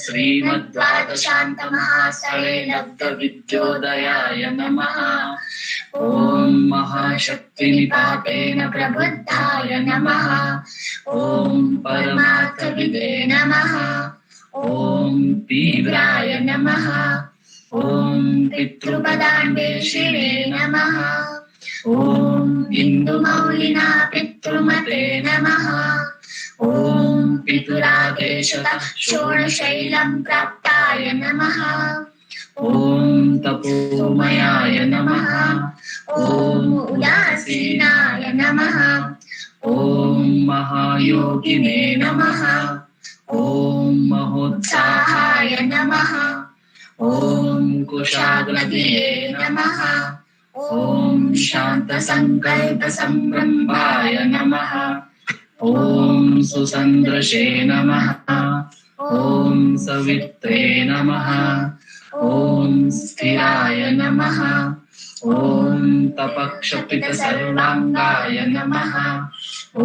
Speaker 9: श्रीमद्द्वादशान्तमहास्थले लब्धविद्योदयाय नमः. ॐ महाशक्तिनिपातेन प्रबुद्धाय नमः. ॐ परमार्थविदे नमः. ॐ तीव्राय नमः. ॐ पितृपदान्वेषिणे नमः. ॐ इन्दुमौलिना पितृमते नमः. ॐ पितुरादेशतः षोडशैलं प्राप्ताय नमः. ॐ तपोमयाय नमः. ॐ उदासीनाय नमः. ॐ महायोगिने नमः. ॐ महोत्साहाय नमः. ॐ कुशाग्रधिये नमः. ॐ शान्तसङ्कल्पसम्भ्रमाय नमः. ॐ सुसन्दृशे नमः. ॐ सवित्रे नमः. ॐ स्थिराय नमः. ॐ तपक्षपितसर्वाङ्गाय नमः. ॐ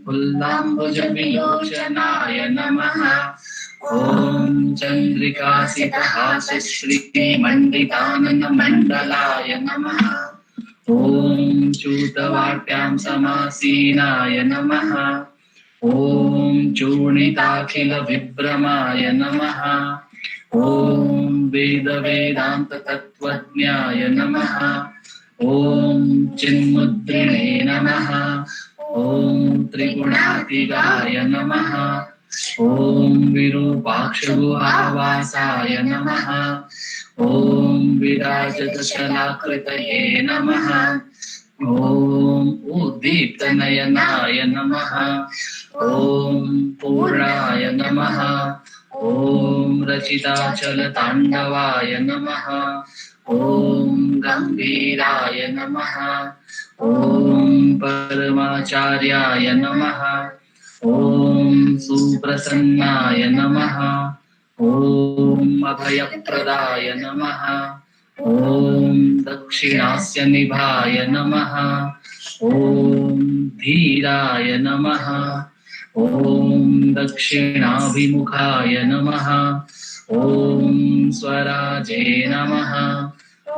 Speaker 9: फुल्लाम्बुजविलोचनाय नमः. ॐ चन्द्रिकासितहासश्रीमण्डिताननमण्डलाय नमः. ॐ च्यूतवाट्यां समासीनाय नमः. ॐ चूर्णिताखिलविभ्रमाय नमः. ॐ वेदवेदान्ततत्त्वज्ञाय नमः. ॐ चिन्मुद्रिणे नमः. ॐ त्रिगुणातीताय नमः. ॐ विरूपाक्षगुहावासाय नमः. ॐ विराजतशलाकृतये नमः. ॐ उद्दीप्तनयनाय नमः. ॐ पूर्णाय नमः. ॐ रचिताचलताण्डवाय नमः. ॐ गम्भीराय नमः. ॐ परमाचार्याय नमः. ॐ सुप्रसन्नाय नमः. ॐ अभयप्रदाय नमः. ॐ दक्षिणास्य निभाय नमः. ॐ धीराय नमः. ॐ दक्षिणाभिमुखाय नमः. ॐ स्वराजे नमः.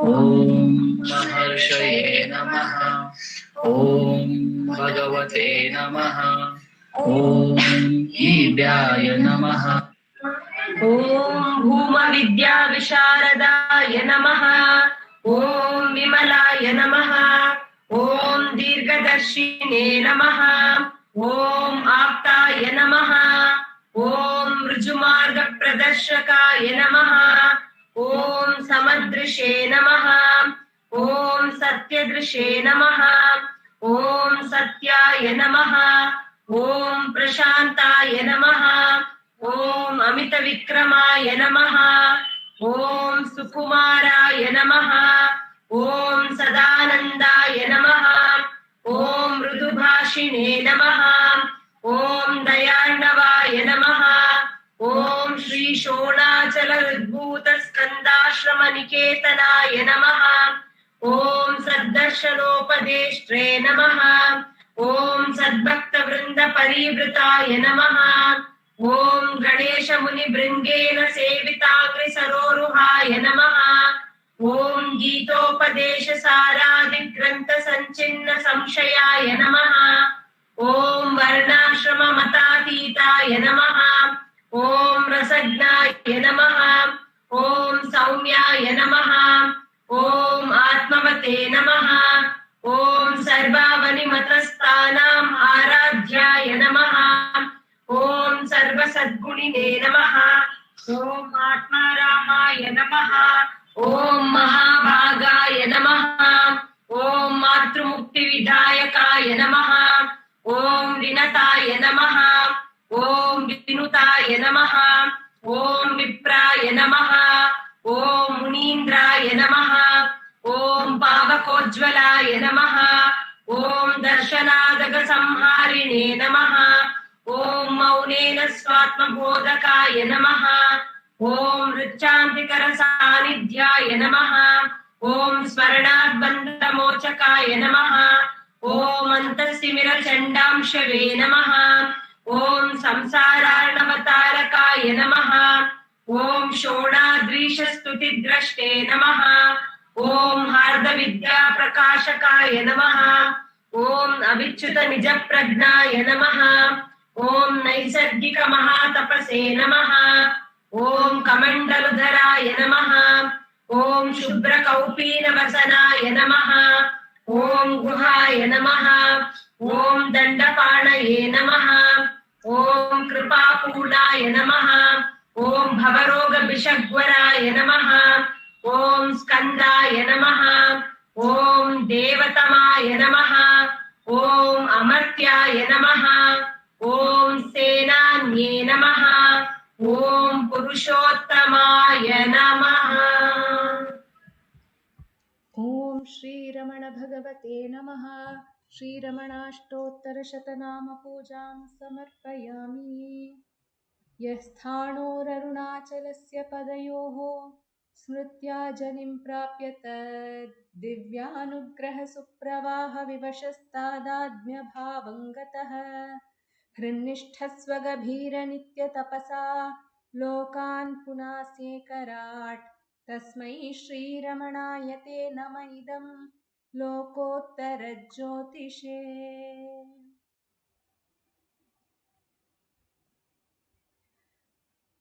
Speaker 9: ॐ ॐ महर्षये नमः। ॐ भगवते नमः। ॐ ईड्याय नमः।
Speaker 10: ॐ भूमविद्याविशारदाय नमः। ॐ विमलाय नमः। ॐ दीर्घदर्शिने नमः। ॐ आप्ताय नमः। ॐ ऋजुमार्गप्रदर्शकाय नमः। ॐ समदृशे नमः। ॐ सत्यदृशे नमः। ॐ सत्याय नमः। ॐ प्रशान्ताय नमः। ॐ अमितविक्रमाय नमः। ॐ सुकुमाराय नमः। ॐ सदानन्दाय नमः। ॐ मृदुभाषिणे नमः। ॐ दयार्णवाय नमः। ॐ श्री शोणाचल उद्भूतस्कन्दाश्रमनिकेतनाय नमः। ॐ सद्दर्शनोपदेष्ट्रे नमः। ॐ सद्भक्तवृन्दपरिवृताय नमः। ॐ गणेशमुनिभृङ्गेन सेविताग्निसरोरुहाय नमः। ॐ गीतोपदेशसारादिग्रन्थसञ्चिन्न संशयाय नमः। ॐ वर्णाश्रममतातीताय नमः। ॐ रसज्ञाय नमः। ॐ सौम्याय नमः। ॐ आत्मवते नमः। ॐ सर्वावनिमतस्थानाम् आराध्याय नमः। ॐ सर्वसद्गुणिने नमः। ॐ आत्मारामाय नमः। ॐ महाभागाय नमः। ॐ मातृमुक्तिविधायकाय नमः। ॐ विनताय नमः। ॐ विनुताय नमः। ॐ विप्राय नमः। ॐ मुनीन्द्राय नमः। ॐ पावकोज्ज्वलाय नमः। ॐ दर्शनादगसंहारिणे नमः। ॐ मौनेन स्वात्मबोधकाय नमः। ॐ ऋच्चान्तिकरसान्निध्याय नमः। ॐ स्वर्णाद्बन्धमोचकाय नमः। ॐ अन्तस्तिमिरचण्डांशवे नमः। ॐ संसारार्णवतारकाय नमः। ॐ शोणाद्रीशस्तुतिद्रष्टे नमः। ॐ हार्दविद्याप्रकाशकाय नमः। ॐ अविच्युतनिजप्रज्ञाय नमः। ॐ नैसर्गिकमहातपसे नमः। ॐ कमण्डलुधराय नमः। ॐ शुभ्रकौपीनवसनाय नमः। ॐ गुहाय नमः। ॐ दण्डपाणये नमः। ॐ कृपापूर्णाय नमः। ॐ भवरोगविषग्वराय नमः। ॐ स्कन्दाय नमः। ॐ देवतमाय नमः। ॐ अमर्त्याय नमः। ॐ सेनान्ये नमः। ॐ पुरुषोत्तमाय नमः।
Speaker 6: ॐ श्रीरमण भगवते नमः। श्रीरमणाष्टोत्तरशतनामपूजां समर्पयामि। यस्थाणोररुणाचलस्य पदयोः स्मृत्या जनिं प्राप्यत दिव्यानुग्रहसुप्रवाहविवशस्तादात्म्यभावं गतः हृन्निष्ठस्वगभीरनित्यतपसा लोकान् पुनास्येकराट् तस्मै श्रीरमणाय ते नम इदं लोकोत्तरज्योतिषे।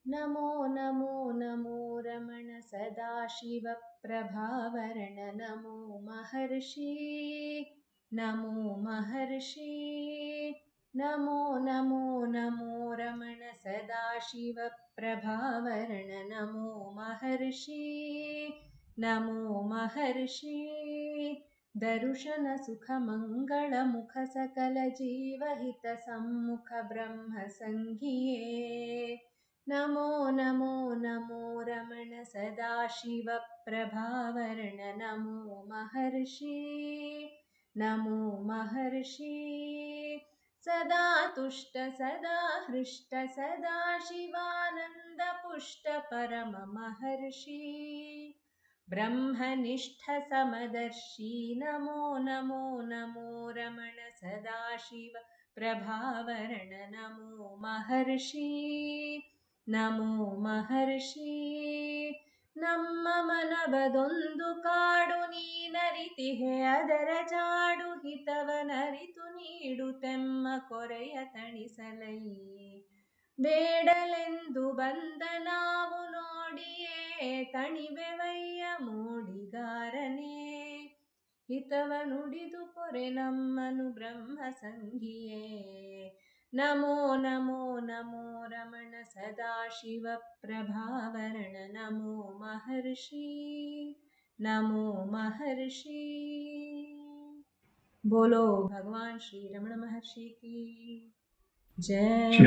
Speaker 6: नमो नमो नमो रमण सदाशिवप्रभावरण नमो महर्षि नमो महर्षि नमो नमो नमो रमण सदाशिवप्रभावरण नमो महर्षि नमो महर्षि दर्शन सुखमङ्गलमुख सकलजीवहितसम्मुख ब्रह्म संज्ञिये नमो नमो नमो रमण सदाशिवप्रभावरण नमो महर्षि नमो महर्षि सदा तुष्ट सदा हृष्ट सदा शिवानन्दपुष्ट परम महर्षि ब्रह्मनिष्ठ समदर्शी नमो नमो नमो रमण सदाशिव प्रभावरण नमो महर्षि नमो महर्षि ನಮ್ಮ ಮನವದೊಂದು ಕಾಡು ನೀನರಿತಿಹೆ ಅದರ ಜಾಡು ಹಿತವನರಿತು ನೀಡುತ್ತೆಮ್ಮ ಕೊರೆಯ ತಣಿಸಲೈ ಬೇಡಲೆಂದು ಬಂದ ನಾವು ನೋಡಿಯೇ ತಣಿವೆವಯ್ಯ ಮೂಡಿಗಾರನೇ ಹಿತವ ನುಡಿದು ಪೊರೆ ನಮ್ಮನು ಬ್ರಹ್ಮ ಸಂಘಿಯೇ ನಮೋ ನಮೋ ನಮೋ ರಮಣ ಸದಾಶಿವ ಪ್ರಭಾವರಣ ನಮೋ ಮಹರ್ಷಿ ನಮೋ ಮಹರ್ಷಿ बोलो भगवान श्री रमण महर्षि की जय।